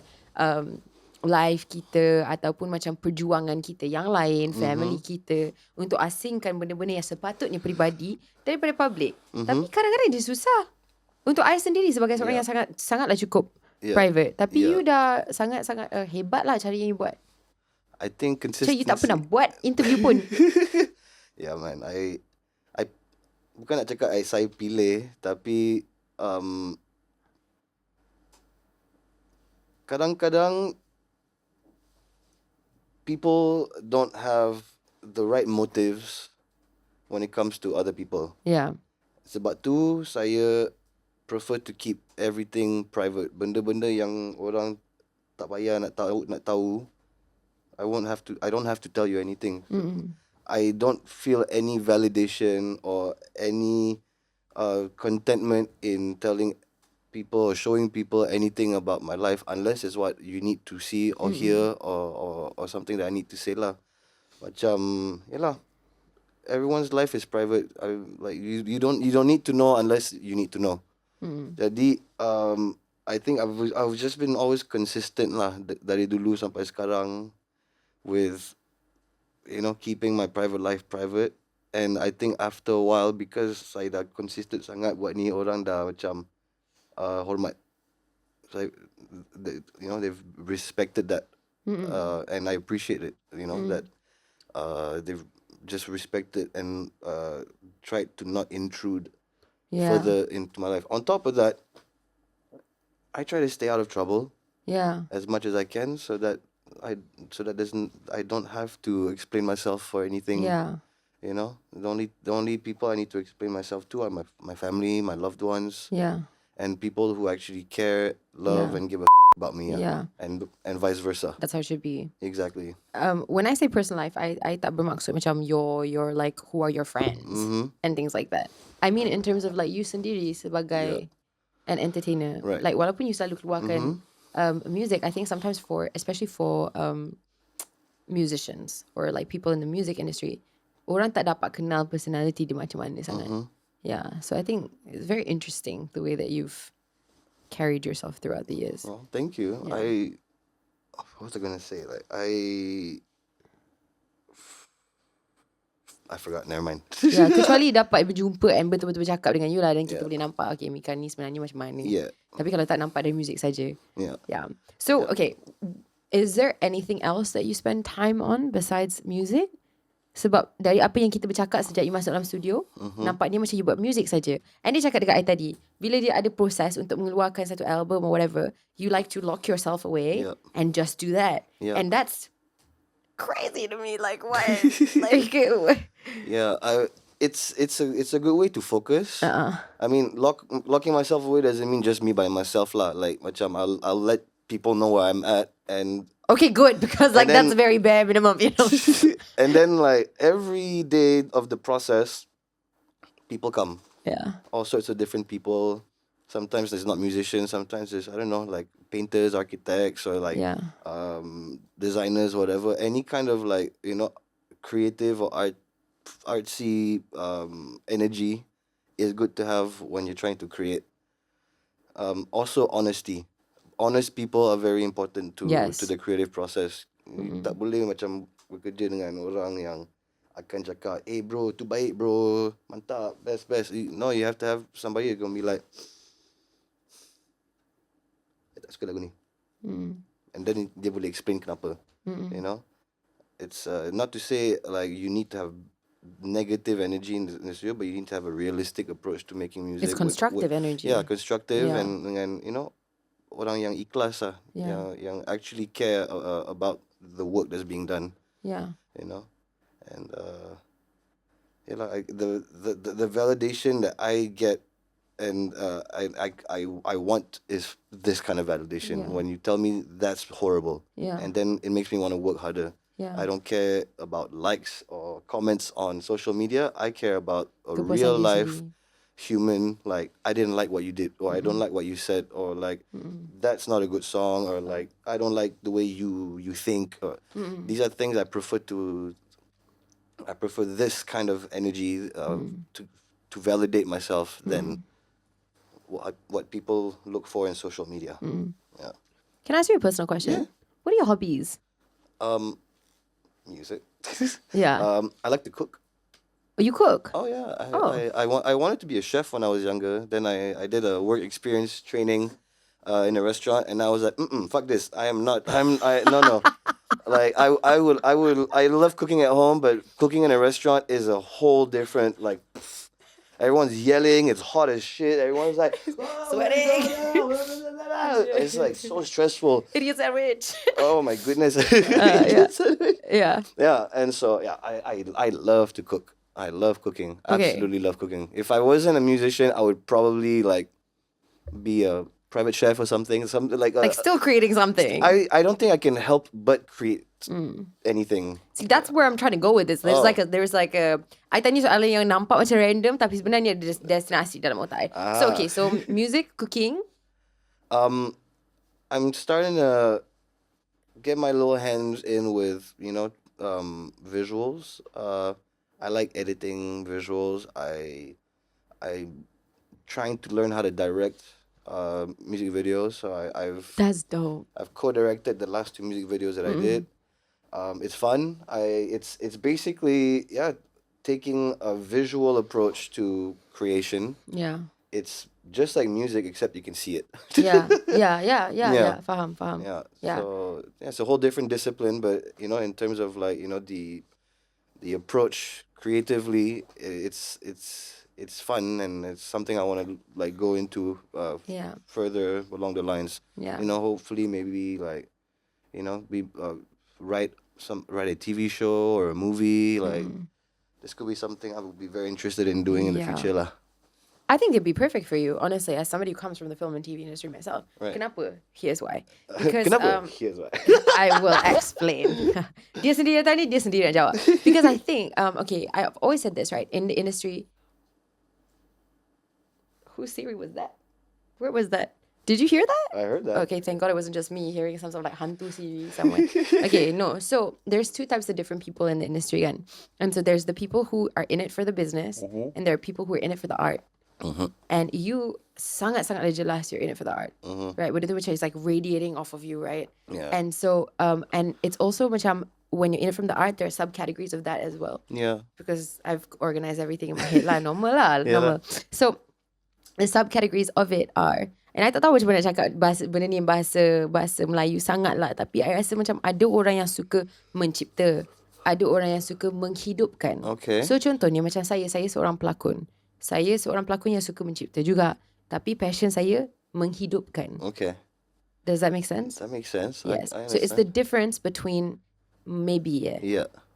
life kita ataupun macam perjuangan kita yang lain, family kita, untuk asingkan benda-benda yang sepatutnya peribadi daripada public. Tapi kadang-kadang dia susah. Untuk I sendiri sebagai seorang yang sangatlah cukup private. Tapi you dah sangat-sangat hebat lah cara yang you buat. I think consistency. Macam you tak pernah buat interview pun. Yeah man, I bukan nak cakap saya pilih, tapi kadang-kadang people don't have the right motives when it comes to other people. Yeah. Sebab tu saya prefer to keep everything private. Benda-benda yang orang tak payah nak tahu. I don't have to tell you anything. I don't feel any validation or any contentment in telling people or showing people anything about my life unless it's what you need to see or hear or something that I need to say lah. Macam yalah, everyone's life is private. You don't need to know unless you need to know. Jadi I think I've just been always consistent lah dari dulu sampai sekarang with keeping my private life private. And I think after a while, because saya dah consistent sangat buat ni, orang dah macam hormat. So they've respected that. And I appreciate it, that they've just respected and tried to not intrude further into my life. On top of that, I try to stay out of trouble as much as I can so that I don't have to explain myself for anything. Yeah. The only people I need to explain myself to are my family, my loved ones. Yeah. And people who actually care, love, and give a about me. And vice versa. That's how it should be. Exactly. When I say personal life, I tak bermaksud macam your like who are your friends and things like that. I mean in terms of like you sendiri sebagai an entertainer. Right. Like walaupun you selalu keluarkan music, I think sometimes especially for musicians or like people in the music industry, orang tak dapat kenal personality dia macam mana sangat. Yeah, so I think it's very interesting the way that you've carried yourself throughout the years. Well, thank you. Yeah. What was I gonna say? I forgot. Never mind. Yeah, kecuali dapat berjumpa and betul-betul bercakap dengan you lah, dan kita boleh nampak okay Mika ni sebenarnya macam mana. Yeah. Tapi kalau tak nampak dari music saja. Yeah. So okay, is there anything else that you spend time on besides music? Sebab dari apa yang kita bercakap sejak you masuk dalam studio, nampaknya macam you buat music saja. And dia cakap dekat I tadi, bila dia ada proses untuk mengeluarkan satu album or whatever, you like to lock yourself away and just do that. And that's crazy to me. Like, what? Like, yeah, it's a good way to focus. I mean, locking myself away doesn't mean just me by myself lah. Like, macam I'll let people know where I'm at and. Okay, good, because like then, that's very bare minimum, you know. And then like every day of the process, people come. Yeah. All sorts of different people. Sometimes there's not musicians. Sometimes there's, I don't know, like painters, architects, or like designers, whatever. Any kind of like, you know, creative or artsy energy is good to have when you're trying to create. Also, honesty. Honest people are very important to the creative process. Tak boleh macam bekerja dengan orang yang akan cakap, bro, tu baik bro, mantap, best. No, you have to have somebody who's gonna be like, tak suka lagu ni. And then dia boleh explain kenapa. You know, it's not to say like you need to have negative energy in the studio, but you need to have a realistic approach to making music. It's constructive energy. Yeah, constructive and you know, orang yang ikhlas lah, yang actually care about the work that's being done. Yeah. You know, and the validation that I get and I want is this kind of validation. When you tell me that's horrible, and then it makes me want to work harder. I don't care about likes or comments on social media. I care about a real life human, like, I didn't like what you did, or I don't like what you said, or like that's not a good song, or like I don't like the way you think, or these are things I prefer this kind of energy to validate myself than what people look for in social media. Yeah. Can I ask you a personal question? What are your hobbies? Music. I like to cook. Oh, you cook? Oh yeah, I wanted to be a chef when I was younger. Then I did a work experience training in a restaurant, and I was like, fuck this. No. Like I love cooking at home, but cooking in a restaurant is a whole different, like, everyone's yelling, it's hot as shit. Everyone's like sweating. It's like so stressful. Idiot sandwich. Oh my goodness. Yeah. And so I love to cook. I love cooking. Absolutely love cooking. If I wasn't a musician, I would probably like be a private chef or something like still creating something. I don't think I can help but create anything. See, that's where I'm trying to go with this. There's like a I tanya soalan yang nampak macam random tapi sebenarnya ada destinasi dalam otak I. So music, cooking. I'm starting to get my little hands in with, you know, visuals. I like editing visuals. I'm trying to learn how to direct music videos. So that's dope. I've co-directed the last 2 music videos that I did. It's fun. It's basically taking a visual approach to creation. Yeah. It's just like music, except you can see it. Yeah. Faham. Yeah. So it's a whole different discipline, but you know, in terms of like, you know, the approach creatively, it's fun, and it's something I want to like go into further along the lines. Yeah. You know, hopefully maybe like, you know, write a TV show or a movie. Like this could be something I would be very interested in doing in the future lah. I think it'd be perfect for you, honestly, as somebody who comes from the film and TV industry myself. Right. Kenapa? Here's why. Because here's why. I will explain. Dia sendiri tadi, dia sendiri nak jawab. Because I think, I've always said this, right? In the industry, whose Siri was that? Where was that? Did you hear that? I heard that. Okay, thank God it wasn't just me hearing some sort of like hantu Siri somewhere. Okay, no. So there's 2 types of different people in the industry, kan? And so there's the people who are in it for the business, and there are people who are in it for the art. And you sangat-sangat jelas you're in it for the art, right? Benda tu macam it's like radiating off of you, right? Yeah. And so and it's also macam when you're in it from the art, there are subcategories of that as well. Yeah. Because I've organized everything in my head lah, normal. So the subcategories of it are, and I tak tahu macam mana nak cakap benda ni bahasa Melayu sangat lah, tapi I rasa macam ada orang yang suka mencipta ada orang yang suka menghidupkan. Okay. So contohnya macam saya seorang pelakon. Saya seorang pelakon yang suka mencipta juga. Tapi passion saya menghidupkan. Okay. Does that make sense? That makes sense. Yes. I So it's the difference between maybe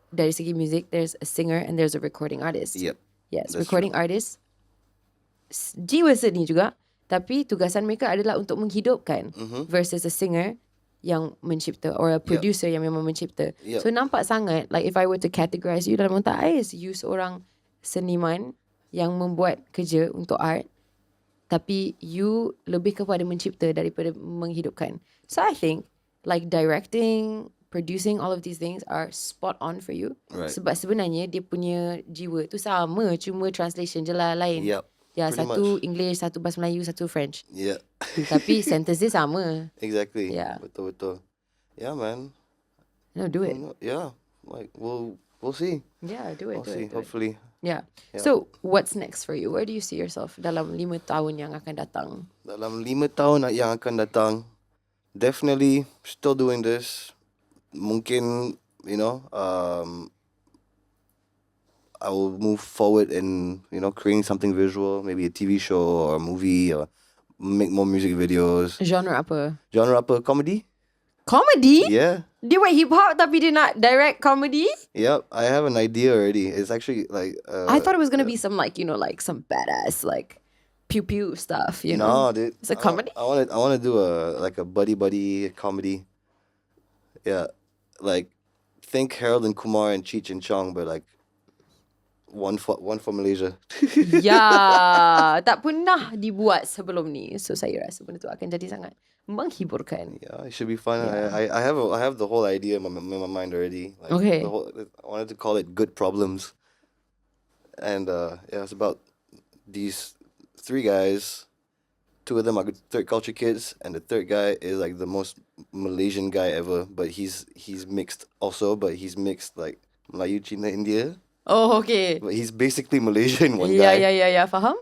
dari segi music, there's a singer and there's a recording artist. Yep. Yes, That's recording artist jiwa seni juga, tapi tugasan mereka adalah untuk menghidupkan versus a singer yang mencipta or a producer yang memang mencipta. So nampak sangat like if I were to categorize you dalam otak I, you seorang seniman yang membuat kerja untuk art, tapi you lebih kepada mencipta daripada menghidupkan. So I think like directing, producing, all of these things are spot on for you. Right. Sebab sebenarnya dia punya jiwa tu sama, cuma translation je lah lain. Yep. Ya, Pretty satu much. English, satu bahasa Melayu, satu French. Yeah. Tapi sentence dia sama. Exactly. Yeah. Betul. Yeah, man. No, do it. Yeah. Like we'll see. Yeah, do it. We'll see. Hopefully. Yeah. So, what's next for you? Where do you see yourself dalam 5 tahun yang akan datang? Dalam 5 tahun yang akan datang, definitely still doing this. Mungkin, I will move forward in, creating something visual, maybe a TV show or a movie, or make more music videos. Genre apa? Comedy? Comedy? Yeah. Dia buat hip hop tapi dia nak direct comedy? Yep, I have an idea already. It's actually like... I thought it was going to be some like, some badass like pew pew stuff, know? No, dude. It's a comedy? I want to do a buddy comedy. Yeah. Like, think �12𝙁𝙁𝙄𝙎 and 𝙁𝙃𝙄𝙎, but like one for Malaysia. Ya, tak pernah dibuat sebelum ni. So saya rasa benda tu akan jadi sangat menghiburkan. Yeah, it should be fun. Yeah. I have the whole idea in my mind already. Like, okay. I wanted to call it Good Problems. And it's about these 3 guys. 2 of them are third culture kids, and the third guy is like the most Malaysian guy ever. But he's mixed also, but he's mixed like Melayu, Cina, India. Oh, okay. But he's basically Malaysian, one guy. Yeah, faham?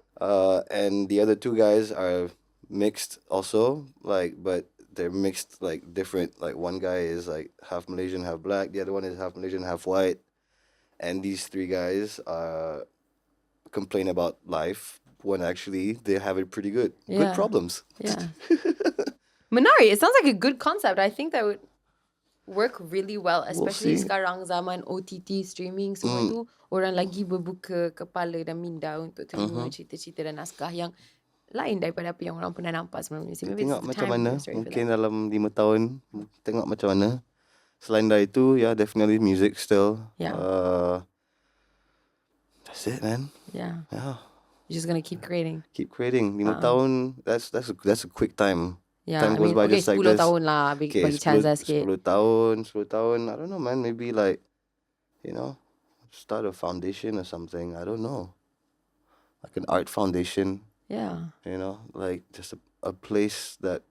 And the other 2 guys are mixed also, like, but they're mixed like different. Like, one guy is like half Malaysian, half black. The other one is half Malaysian, half white. And these 3 guys complain about life when actually they have it pretty good. Good problems. Yeah. Menarik. It sounds like a good concept. I think that would work really well, especially sekarang zaman OTT streaming semua tu, orang lagi berbuka kepala dan minda untuk terima cerita-cerita dan naskah yang lain daripada apa yang orang pernah nampak sebelum ni. Tengok macam mana, mungkin dalam 5 tahun, tengok macam mana. Selain dari itu, definitely music still. Yeah. That's it, man. Yeah. Yeah. You're just gonna keep creating. 5 tahun, that's a quick time. Yeah, time goes by just like 10 this. tahun lah, bagi chance sikit. 10 tahun, I don't know, man. Maybe like, start a foundation or something. I don't know. Like an art foundation. Yeah. Like just a place that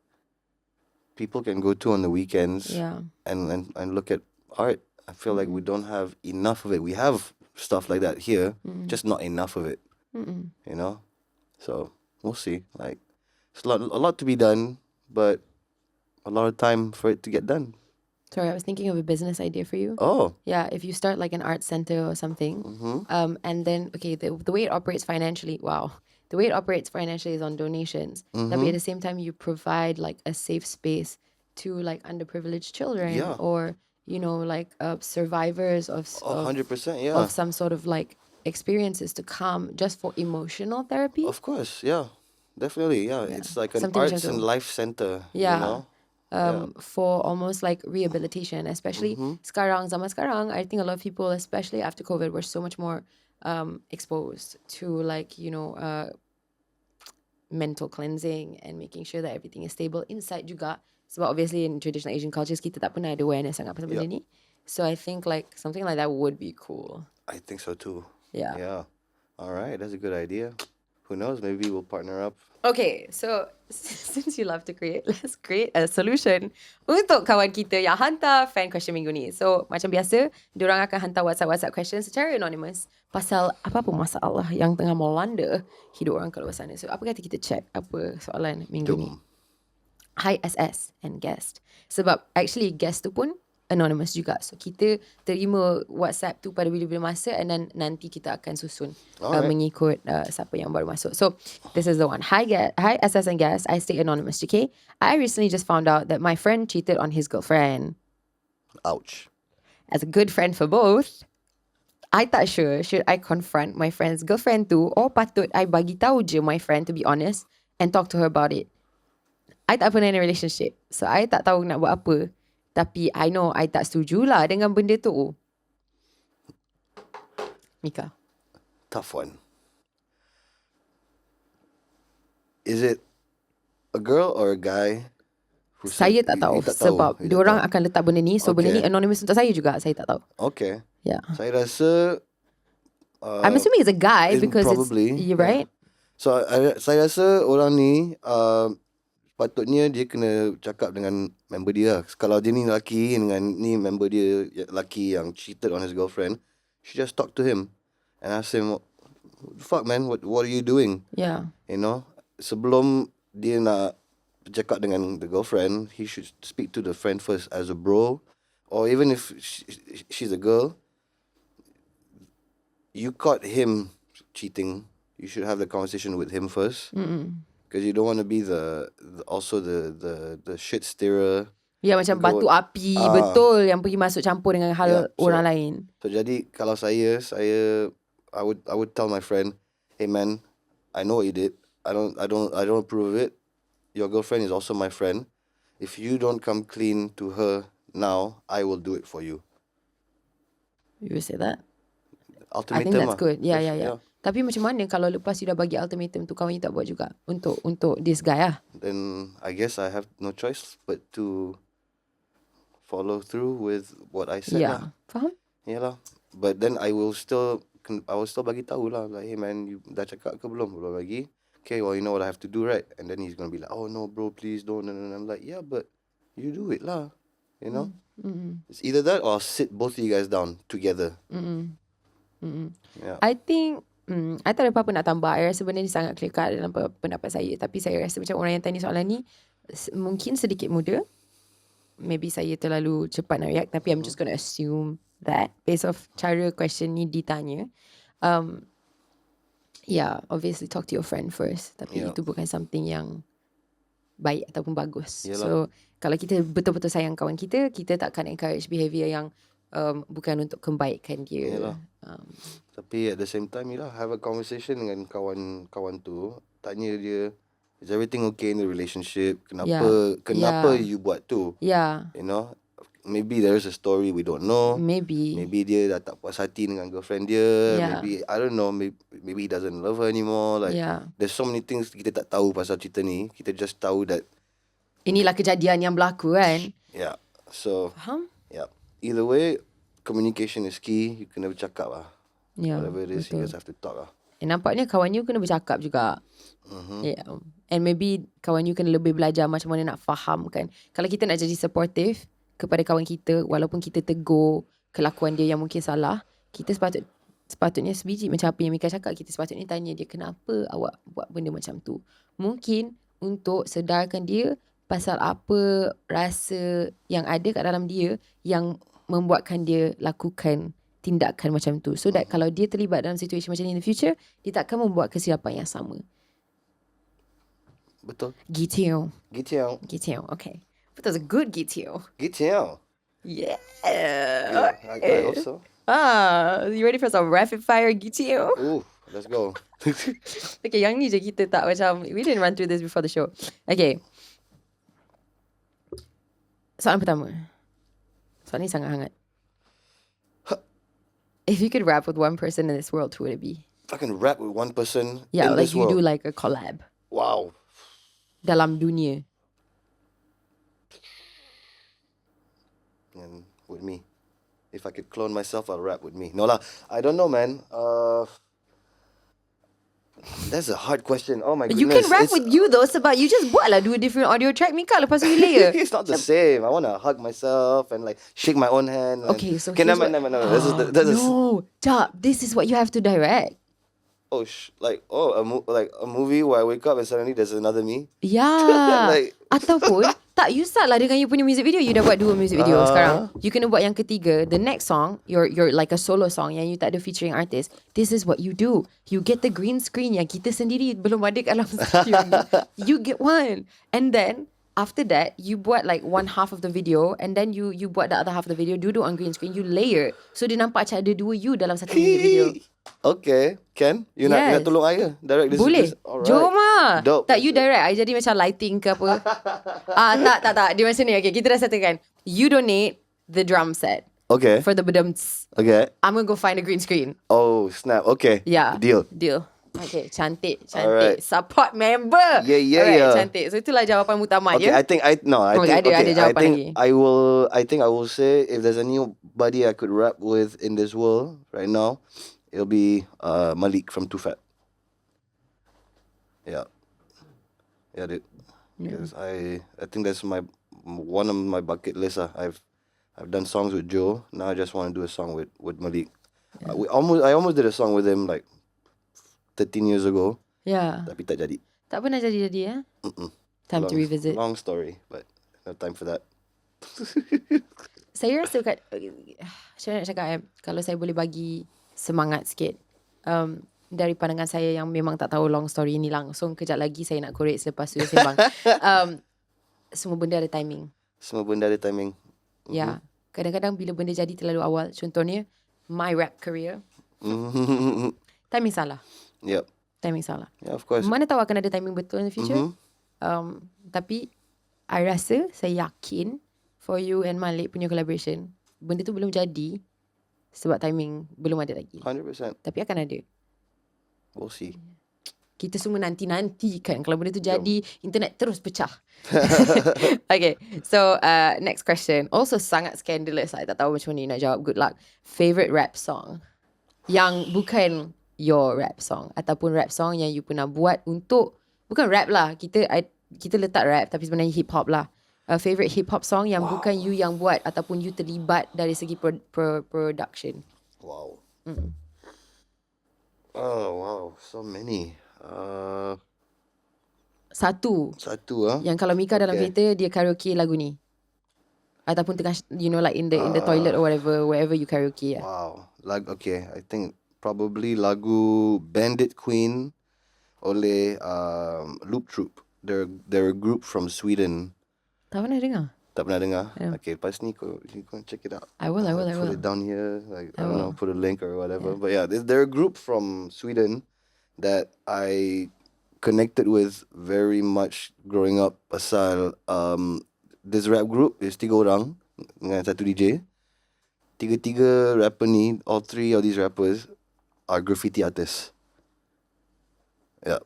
people can go to on the weekends. Yeah. And look at art. I feel like we don't have enough of it. We have stuff like that here, just not enough of it. So we'll see. Like, it's a lot to be done, but a lot of time for it to get done. Sorry, I was thinking of a business idea for you. Oh. Yeah, if you start like an art center or something, and then, the way it operates financially, the way it operates financially is on donations. But at the same time, you provide like a safe space to like underprivileged children or, survivors of 100%, of some sort of like experiences to come just for emotional therapy. Of course, yeah. Definitely, yeah. It's like an Something arts and life center, for almost like rehabilitation, especially zaman sekarang, I think a lot of people, especially after COVID, were so much more exposed to like, mental cleansing and making sure that everything is stable inside juga. Sebab obviously in traditional Asian cultures, kita tak pernah ada awareness sangat pasal benda ni. So I think like something like that would be cool. I think so too. Yeah. Yeah. All right, that's a good idea. Who knows? Maybe we'll partner up. Okay, so since you love to create, let's create a solution untuk kawan kita yang hantar fan question minggu ni. So macam biasa, diorang akan hantar WhatsApp question secara anonymous pasal apa-apa masalah yang tengah melanda hidup orang kat luar sana. So apa kata kita check apa soalan minggu ni? Hi SS and guest. Sebab actually guest tu pun anonymous juga. So kita terima WhatsApp tu pada bila-bila masa, and then nanti kita akan susun mengikut siapa yang baru masuk. So this is the one. Hi SS and guest, I stay anonymous. Okay, I recently just found out that my friend cheated on his girlfriend. Ouch. As a good friend for both, I tak sure should I confront my friend's girlfriend tu, or patut I bagi tahu je my friend to be honest and talk to her about it. I tak pernah in a relationship, so I tak tahu nak buat apa. Tapi I know I tak setuju lah dengan benda tu. Mika. Tough one. Is it a girl or a guy? Saya tak tahu sebab diorang akan letak benda ni. So benda ni anonymous untuk saya juga. Saya tak tahu. Okay. Yeah. Saya rasa I'm assuming it's a guy because probably, you're right. So saya rasa orang ni patutnya dia kena cakap dengan member dia lah. Kalau dia ni lelaki dengan ni member dia lelaki yang cheated on his girlfriend, she just talk to him and ask him, fuck man, what are you doing? Yeah. You know, sebelum dia nak cakap dengan the girlfriend, he should speak to the friend first as a bro, or even if she's a girl, you caught him cheating, you should have the conversation with him first. Because you don't want to be the shit stirrer. Ya, macam batu api betul yang pergi masuk campur dengan hal orang lain. So jadi kalau I would tell my friend, hey man, I know what you did. I don't approve of it. Your girlfriend is also my friend. If you don't come clean to her now, I will do it for you. You will say that? Ultimatum. I think that's good. Yeah. Tapi macam mana kalau lepas you dah bagi ultimatum tu, kawan you tak buat juga untuk this guy lah? Then I guess I have no choice but to follow through with what I said. Yeah, faham? Yalah. But then I will still bagi tahu lah, like, hey man, you dah cakap ke belum? Belum lagi. Okay, well, you know what I have to do, right? And then he's gonna be like, oh no bro, please don't. And I'm like, yeah, but you do it lah. You know? It's either that or sit both of you guys down together. Yeah. I think I tak ada apa-apa nak tambah. I rasa benda ni sangat clear cut dalam pendapat saya. Tapi saya rasa macam orang yang tanya soalan ni mungkin sedikit muda. Maybe saya terlalu cepat nak react. Tapi I'm just gonna assume that based of cara question ni ditanya. Yeah, obviously talk to your friend first. Tapi itu bukan something yang baik ataupun bagus. Yalah. So kalau kita betul-betul sayang kawan kita, kita takkan encourage behaviour yang bukan untuk kebaikan dia. Tapi at the same time, have a conversation dengan kawan tu, tanya dia, is everything okay in the relationship? Kenapa you buat tu? Yeah. You know, maybe there is a story we don't know. Maybe dia dah tak puas hati dengan girlfriend dia. Maybe I don't know. Maybe he doesn't love her anymore. Like there's so many things kita tak tahu pasal cerita ni. Kita just tahu that inilah kejadian yang berlaku kan. Yeah. So faham? Yeah. Either way, communication is key. You kena bercakap lah. Whatever it is, betul. you guys have to talk lah. Nampaknya kawan you kena bercakap juga. Yeah. And maybe kawan you kena lebih belajar macam mana nak faham kan. Kalau kita nak jadi supportive kepada kawan kita, walaupun kita tegur kelakuan dia yang mungkin salah, kita sepatutnya sebiji macam apa yang Mika cakap, kita sepatutnya tanya dia, kenapa awak buat benda macam tu? Mungkin untuk sedarkan dia pasal apa rasa yang ada kat dalam dia yang membuatkan dia lakukan tindakan macam tu. So that kalau dia terlibat dalam situasi macam ni in the future, dia takkan membuat kesilapan yang sama. Betul. Gitu. Okay. But that's a good gitu. Yeah. I hope so. You ready for some rapid fire gitu? Ooh, let's go. Okay, yang ni je kita tak macam, we didn't run through this before the show. Okay. Soalan pertama. Soalan ni sangat hangat. If you could rap with one person in this world, who would it be? If I can rap with one person in this world. Yeah, like you do like a collab. Wow. Dalam dunia. And with me. If I could clone myself, I'll rap with me. No lah, I don't know, man. That's a hard question. Oh my goodness. You can rap with you though, sebab you just buat lah 2 different audio track, Mika, lepas tu you layer. It's not the same. I want to hug myself and like shake my own hand. Okay, so no. This is what you have to direct. A movie where I wake up and suddenly there's another me. Yeah. Like Ataupun Tak, you start lah dengan you punya music video. You dah buat 2 music video sekarang. You kena buat yang ketiga. The next song, you're like a solo song yang you tak ada featuring artist. This is what you do. You get the green screen yang kita sendiri belum ada kat dalam studio ni. You get one. And then after that, you buat like one half of the video, and then you buat the other half of the video, duduk on green screen, you layer. So dia nampak macam ada 2 you dalam satu music video. Okay, Ken, you nak tolong I direct this? Boleh. Alright. Jom lah. Dope. Tak, you direct. I jadi macam lighting ke apa. Tak. Dia macam ni. Okay, kita dah settlekan. You donate the drum set. Okay. For the bedums. Okay. I'm going to go find a green screen. Oh, snap. Okay. Yeah. Deal. Okay, cantik. Alright. Support member. Yeah. Cantik. So itulah jawapan mutamat. Okay, I think ada jawapan lagi. I think I will say, if there's anybody I could rap with in this world right now, it'll be Malik from Too Fat. Yeah, dude. Because I think that's one of my bucket lists. I've done songs with Joe. Now I just want to do a song with Malik. Yeah. I almost did a song with him like 13 years ago. Yeah. Tapi tak jadi. Tak pernah jadi ya? Time to revisit. Long story, but no time for that. Saya rasa saya nak cakap kalau saya boleh bagi semangat sikit dari pandangan saya yang memang tak tahu long story ni langsung, kejap lagi saya nak korek selepas tu sembang. Semua benda ada timing. Ya, kadang-kadang bila benda jadi terlalu awal, contohnya my rap career, timing salah. Yep. Timing salah. Yeah, of course. Mana tahu akan ada timing betul in the future. Tapi I rasa, saya yakin for you and Malik punya collaboration, benda tu belum jadi sebab timing belum ada lagi. 100%. Tapi akan ada. We'll see. Kita semua nanti kan kalau benda tu jadi, internet terus pecah. Okay, so next question. Also sangat scandalous. Saya tak tahu macam mana you nak jawab. Good luck. Favorite rap song yang bukan your rap song, ataupun rap song yang you pernah buat untuk, bukan rap lah, kita letak rap tapi sebenarnya hip hop lah. Favorite hip hop song yang bukan you yang buat ataupun you terlibat dari segi production. Wow. Oh wow, so many. Satu yang kalau Mika dalam kereta, dia karaoke lagu ni, ataupun tengah like in the toilet or wherever you karaoke. Wow. Okay, I think probably lagu Bandit Queen oleh Loop Troop. They're a group from Sweden. Tak pernah dengar. Yeah. Okay, lepas ni you can check it out. I will. Put it down here, I don't know, put a link or whatever. Yeah. But yeah, they're a group from Sweden that I connected with very much growing up. Pasal this rap group is 3 orang dengan satu DJ. Tiga rapper ni, all 3 of these rappers are graffiti artists. Yeah.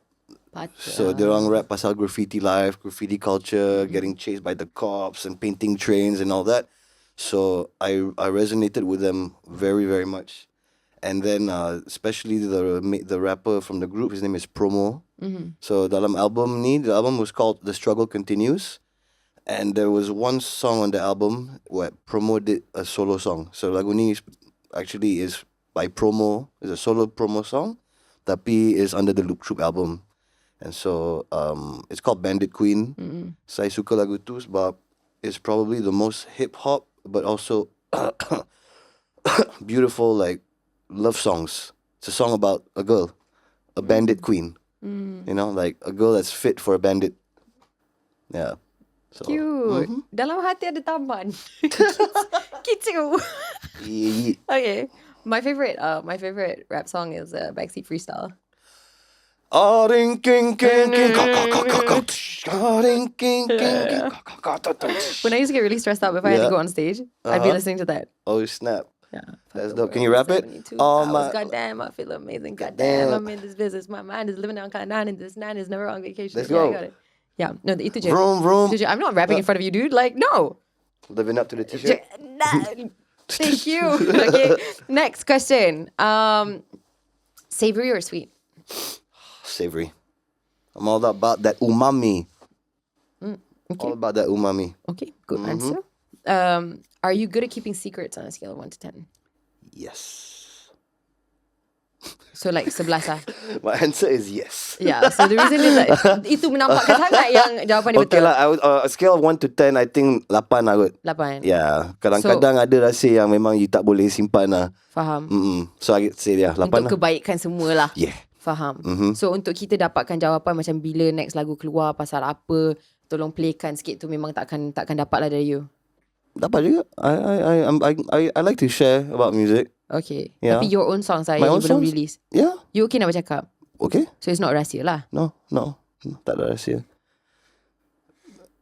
So they orang rap pasal graffiti life, graffiti culture, getting chased by the cops and painting trains and all that. So I resonated with them very, very much. And then especially the rapper from the group, his name is Promo. So dalam album ni, the album was called The Struggle Continues. And there was one song on the album where Promo did a solo song. So lagu ni actually is by Promo. It's a solo Promo song, tapi is under the Loop Troop album. And so it's called Bandit Queen. Saya suka lagu tu sebab it's probably the most hip hop but also beautiful like love songs. It's a song about a girl, a bandit queen. You know, like a girl that's fit for a bandit. Yeah. So, cute. Dalam hati ada taman. Kicu. Okay. My favorite rap song is Backseat Freestyle. When I used to get really stressed out if I had to go on stage, I'd be listening to that. Oh snap. Yeah. That's dope. Can you rap it? Goddamn, I feel amazing. Goddamn, I'm in this business. My mind is living on cloud 9 and this 9 is never on vacation. Let's go. I got it. Yeah. No, itu je. Vroom, vroom. I'm not rapping in front of you, dude. Like, no. Living up to the t-shirt. Thank you. Okay. Next question. Savory or sweet? Savory. I'm all about that umami. Okay. All about that umami. Okay, good answer. Are you good at keeping secrets on a scale of 1 to 10? Yes. So like 11 lah. My answer is yes. Yeah, so the reason is like itu menampakkan sangat yang jawapan dia betul. Okay lah, a scale of 1 to 10, I think 8 lah kot. 8. Yeah, kadang-kadang ada rasa yang memang you tak boleh simpan lah. Faham. So I say 8 Untuk lah. kebaikan semua lah. Yeah. Faham. So untuk kita dapatkan jawapan macam bila next lagu keluar, pasal apa, tolong playkan sikit tu, memang takkan dapat lah dari you. Dapat juga. I like to share about music. Okay. Yeah. Tapi your own songs lah My yang own you belum songs? release. Yeah. You okay nak bercakap? Okay. So it's not rahsia lah. No. Tak ada rahsia.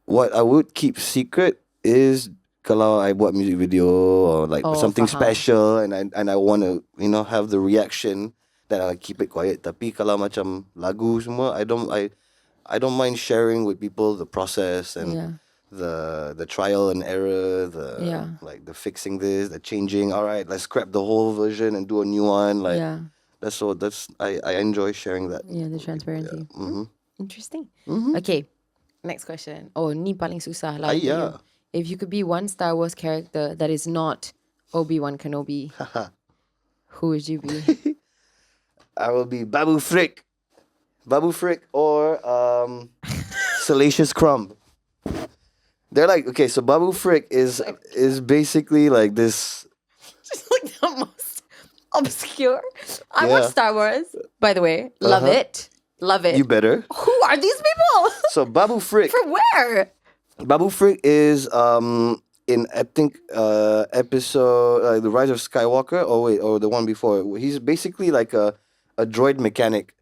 What I would keep secret is kalau I buat music video or like something special and I want to, you know, have the reaction, then I keep it quiet. Tapi kalau macam lagu semua, I don't mind sharing with people the process and the trial and error, like the fixing this, the changing. All right, let's scrap the whole version and do a new one. Like I enjoy sharing that. Yeah, the transparency. Yeah. Interesting. Okay, next question. Oh, ni paling susah lah. If you could be one Star Wars character that is not Obi-Wan Kenobi, who would you be? I will be Babu Frick or Salacious Crumb. They're like, okay, so Babu Frick is basically like this. Just like the most obscure. I watch Star Wars, by the way. Love it. You better. Who are these people? So Babu Frick. From where? Babu Frick is in I think episode The Rise of Skywalker or the one before. He's basically like a droid mechanic.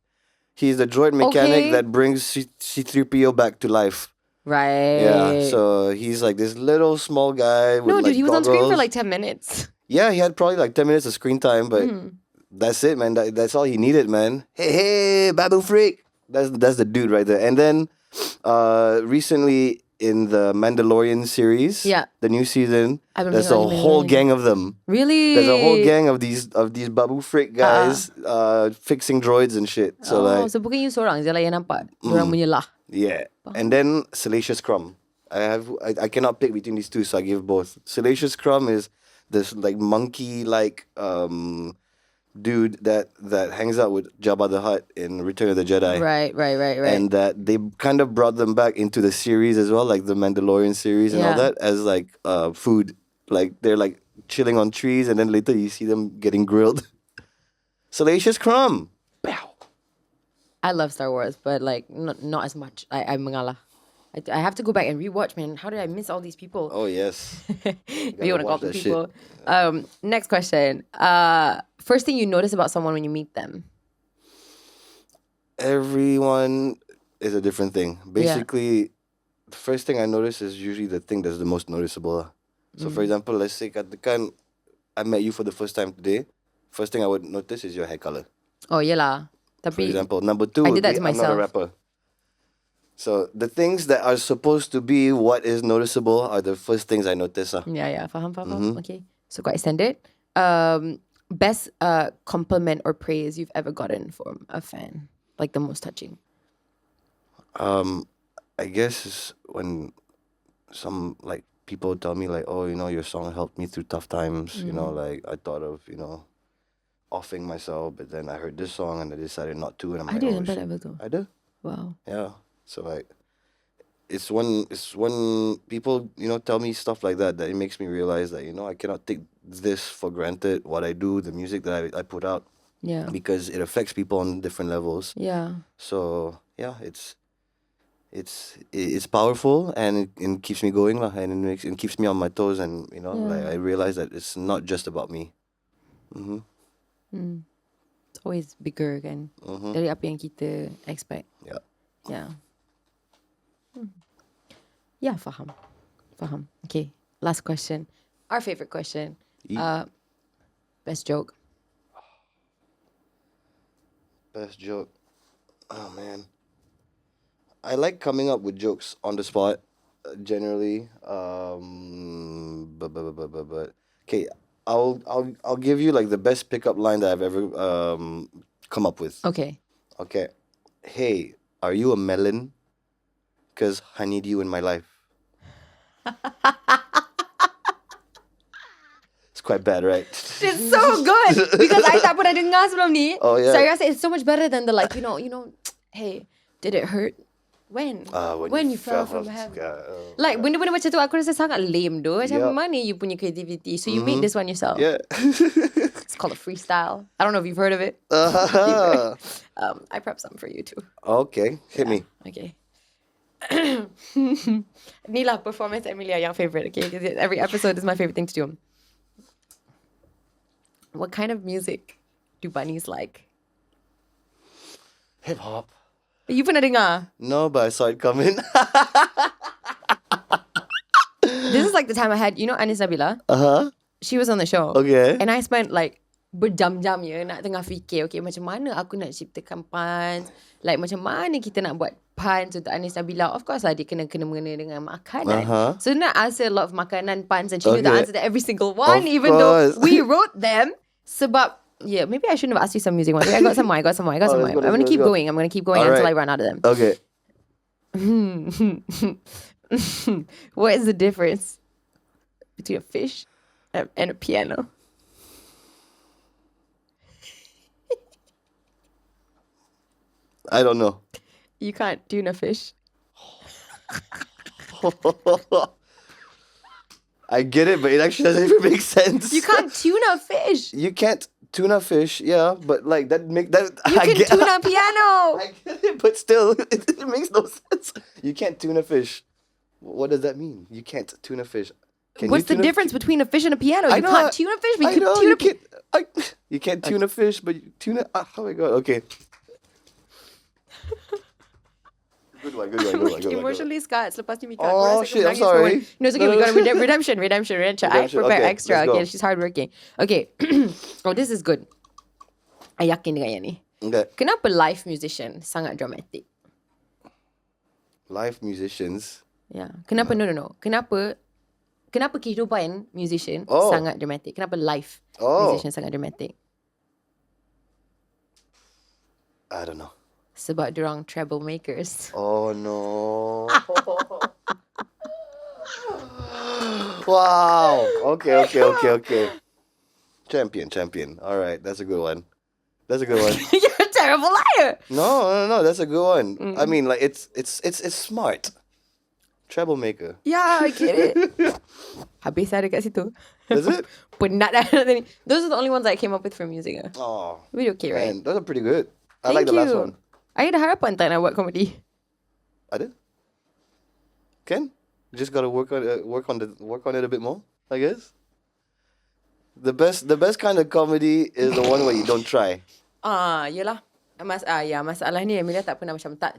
He's the droid mechanic that brings C-3PO back to life. Right. Yeah, so he's like this little small guy with he was goggles. on screen for like 10 minutes. Yeah, he had probably like 10 minutes of screen time, but that's it, man. That's all he needed, man. Hey, Babu Frick. That's the dude right there. And then recently in the Mandalorian series, the new season, there's a whole gang of them. Really? There's a whole gang of these Babu Frick guys fixing droids and shit. So so bukan you seorang je lah yang nampak diorang menyelah. Yeah. And then Salacious Crumb. I cannot pick between these two, so I give both. Salacious Crumb is this like monkey like dude that hangs out with Jabba the Hutt in Return of the Jedi. Right. And that they kind of brought them back into the series as well, like the Mandalorian series and all that, as like food. Like they're like chilling on trees and then later you see them getting grilled. Salacious Crumb. Pow. I love Star Wars, but like not as much. I mengalah. I have to go back and rewatch, man. How did I miss all these people? Oh yes. You want to call them people. Next question. First thing you notice about someone when you meet them? Everyone is a different thing. Basically, the first thing I notice is usually the thing that's the most noticeable. So for example, let's say katakan I met you for the first time today. First thing I would notice is your hair color. Oh, yelah. For example, number 2 would be I'm not a rapper. So the things that are supposed to be what is noticeable are the first things I notice. Yeah, faham. Okay, so quite standard. Best compliment or praise you've ever gotten from a fan, like the most touching. I guess it's when some like people tell me like, oh, you know, your song helped me through tough times. You know, like I thought of, you know, offing myself, but then I heard this song and I decided not to, and I'm like, oh, shit. I did. Wow. Yeah. So like, it's when people, you know, tell me stuff like that it makes me realize that, you know, I cannot take this for granted, what I do, the music that I put out. Yeah. Because it affects people on different levels. Yeah. So yeah, it's powerful and it keeps me going and it keeps me on my toes, and you know, like I realize that it's not just about me. It's always bigger kan dari apa yang kita expect. Yeah. Yeah, faham. Okay, last question. Our favorite question. Best joke. Best joke. Oh man, I like coming up with jokes on the spot. Generally, but okay. I'll give you like the best pickup line that I've ever come up with. Okay. Hey, are you a melon? 'Cause I need you in my life. It's quite bad, right? It's so good because I tak pernah dengar sebelum ni. Oh, yeah. So I rasa it's so much better than the like, you know, hey, did it hurt? When you fell from heaven. Like benda-benda macam tu aku rasa sangat lame though. Macam mana you punya creativity? So you made this one yourself. Yeah. It's called a freestyle. I don't know if you've heard of it. I prepped some for you too. Okay, hit me. Okay. Ni lah performance Amelia yang favourite. Okay, because every episode is my favourite thing to do. What kind of music do bunnies like? Hip hop. You pernah dengar? No, but I saw it coming. This is like the time I had, you know, Anis Nabila? She was on the show. Okay. And I spent like berjam-jam nak tengah fikir, okay, macam mana aku nak ciptakan puns, like macam mana kita nak buat puns untuk Anis Nabila. Of course lah, dia kena mengena dengan makanan. So nak answer a lot of makanan puns and she knew the answer to every single one, even though we wrote them. Sebab, yeah, maybe I shouldn't have asked you some music. Maybe I got some more. I'm going to keep going. I'm going to keep going until I run out of them. Okay. What is the difference between a fish and a piano? I don't know. You can't tune a fish. I get it, but it actually doesn't even make sense. You can't tune a fish. You can't tune a fish, yeah, but like that make that. You can tune a piano. I get it, but still, it makes no sense. You can't tune a fish. What does that mean? You can't tune a fish. What's the difference between a fish and a piano? You can't tune a fish, but you can tune a piano. You can't tune a fish, but you tune it. Oh my god! Okay. Good one. Emotionally scarred. Selepas ni Mika. Oh shit! I'm sorry. No, it's okay. We got redemption. I prepare extra. Okay, she's hardworking. Okay. Oh, this is good. I yakin dengan yang ni. Okay. Kenapa live musician sangat dramatic? Live musicians. Yeah. Kenapa? No. Kenapa kehidupan musician sangat dramatic? Kenapa live musician sangat dramatic? I don't know. Sebab diorang troublemakers. Oh no. Wow. Okay. Champion. All right, that's a good one. You're a terrible liar. No, that's a good one. I mean, like it's smart. Troublemaker. Yeah, I get it. Habis ada kat situ. Is it? Penat dah. Those are the only ones I came up with for music. Oh. Really okay, right? Man, those are pretty good. I Thank like the you. last one. I ada harapan tak nak buat comedy. Ada? Can? Just gotta work on it a bit more, I guess. The best kind of comedy is the one where you don't try. Yelah. Masalah ni Amelia tak pernah macam tak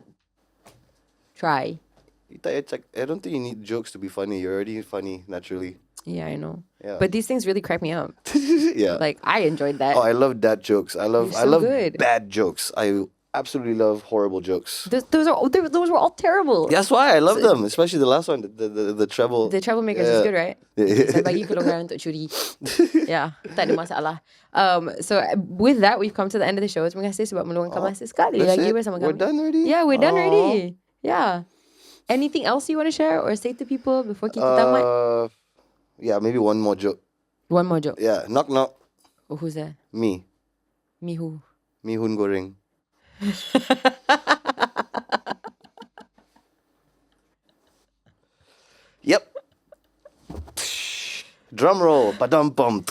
try. I don't think you need jokes to be funny. You're already funny naturally. Yeah, I know. Yeah. But these things really crack me up. Yeah. Like I enjoyed that. Oh, I love dad jokes. I love good. bad jokes. I absolutely love horrible jokes. Those were all terrible. That's why I love them, especially the last one, the treble. The troublemakers is good, right? Saya bagi kelonggaran untuk curi. Yeah, tak ada masalah. So with that, we've come to the end of the show. Terima kasih sebab meluangkan masa sekali lagi bersama kami. We're done already? Yeah, we're done already. Yeah. Anything else you want to share or say to people before kita tamat? Yeah, maybe one more joke. One more joke. Yeah, knock. Oh, who's that? Me. Me who? Mihun goreng. Yep. Drum roll. Padam pum.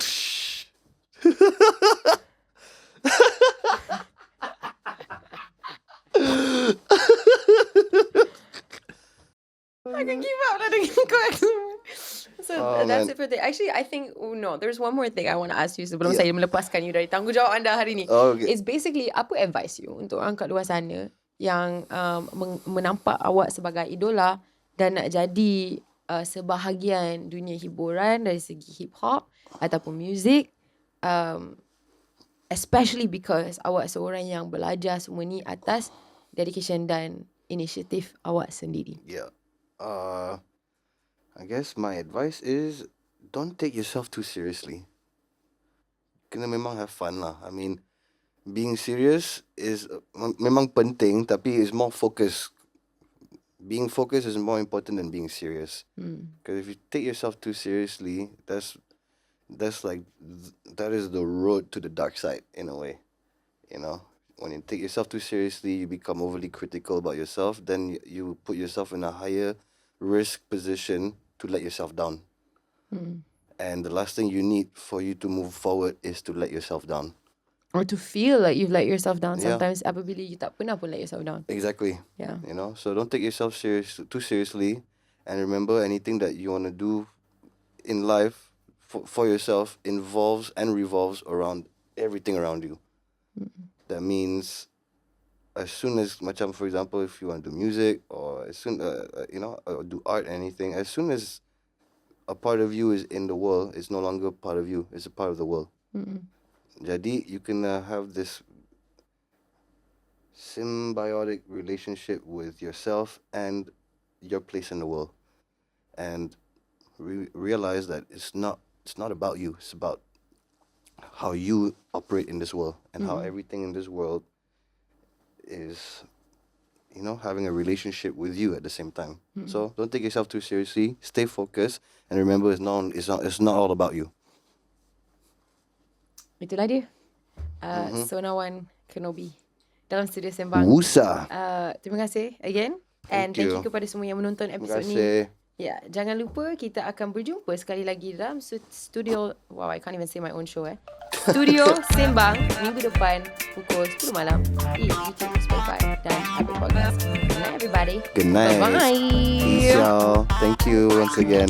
I can keep up. So that's it for today. Actually, I think there's one more thing I want to ask you sebelum saya melepaskan you dari tanggungjawab anda hari ni. Okay. It's basically apa advice you untuk orang kat luar sana yang menampak awak sebagai idola dan nak jadi sebahagian dunia hiburan dari segi hip hop ataupun music, especially because awak seorang yang belajar semua ni atas dedication dan inisiatif awak sendiri. Yeah. I guess my advice is don't take yourself too seriously. Kena memang have fun lah. I mean, being serious is memang penting, tapi is more focused. Being focused is more important than being serious. Because if you take yourself too seriously, that is the road to the dark side in a way. You know, when you take yourself too seriously, you become overly critical about yourself. Then you put yourself in a higher risk position to let yourself down. And the last thing you need for you to move forward is to let yourself down. Or to feel like you've let yourself down. Sometimes apabila you tak pernah pun let yourself down. Exactly. Yeah. You know, so don't take yourself too seriously. And remember, anything that you want to do in life for yourself involves and revolves around everything around you. That means as soon as, macam for example, if you want to do music or as soon, or do art, anything, as soon as a part of you is in the world, it's no longer part of you, it's a part of the world. Jadi, you can have this symbiotic relationship with yourself and your place in the world. And realize that it's not about you, it's about how you operate in this world and how everything in this world is, having a relationship with you at the same time. So don't take yourself too seriously, stay focused, and remember it's not all about you. Itulah dia. Sonaone Kenobi dalam studio Sembang. Wusa. Terima kasih again. And thank you kepada semua yang menonton episod ni. Ya, jangan lupa kita akan berjumpa sekali lagi dalam studio. Wow, I can't even say my own show. Studio Sembang minggu depan pukul 10 malam di YouTube, Spotify dan Apple Podcast. Good night everybody. Good night. Bye-bye. Peace y'all. Thank you once again.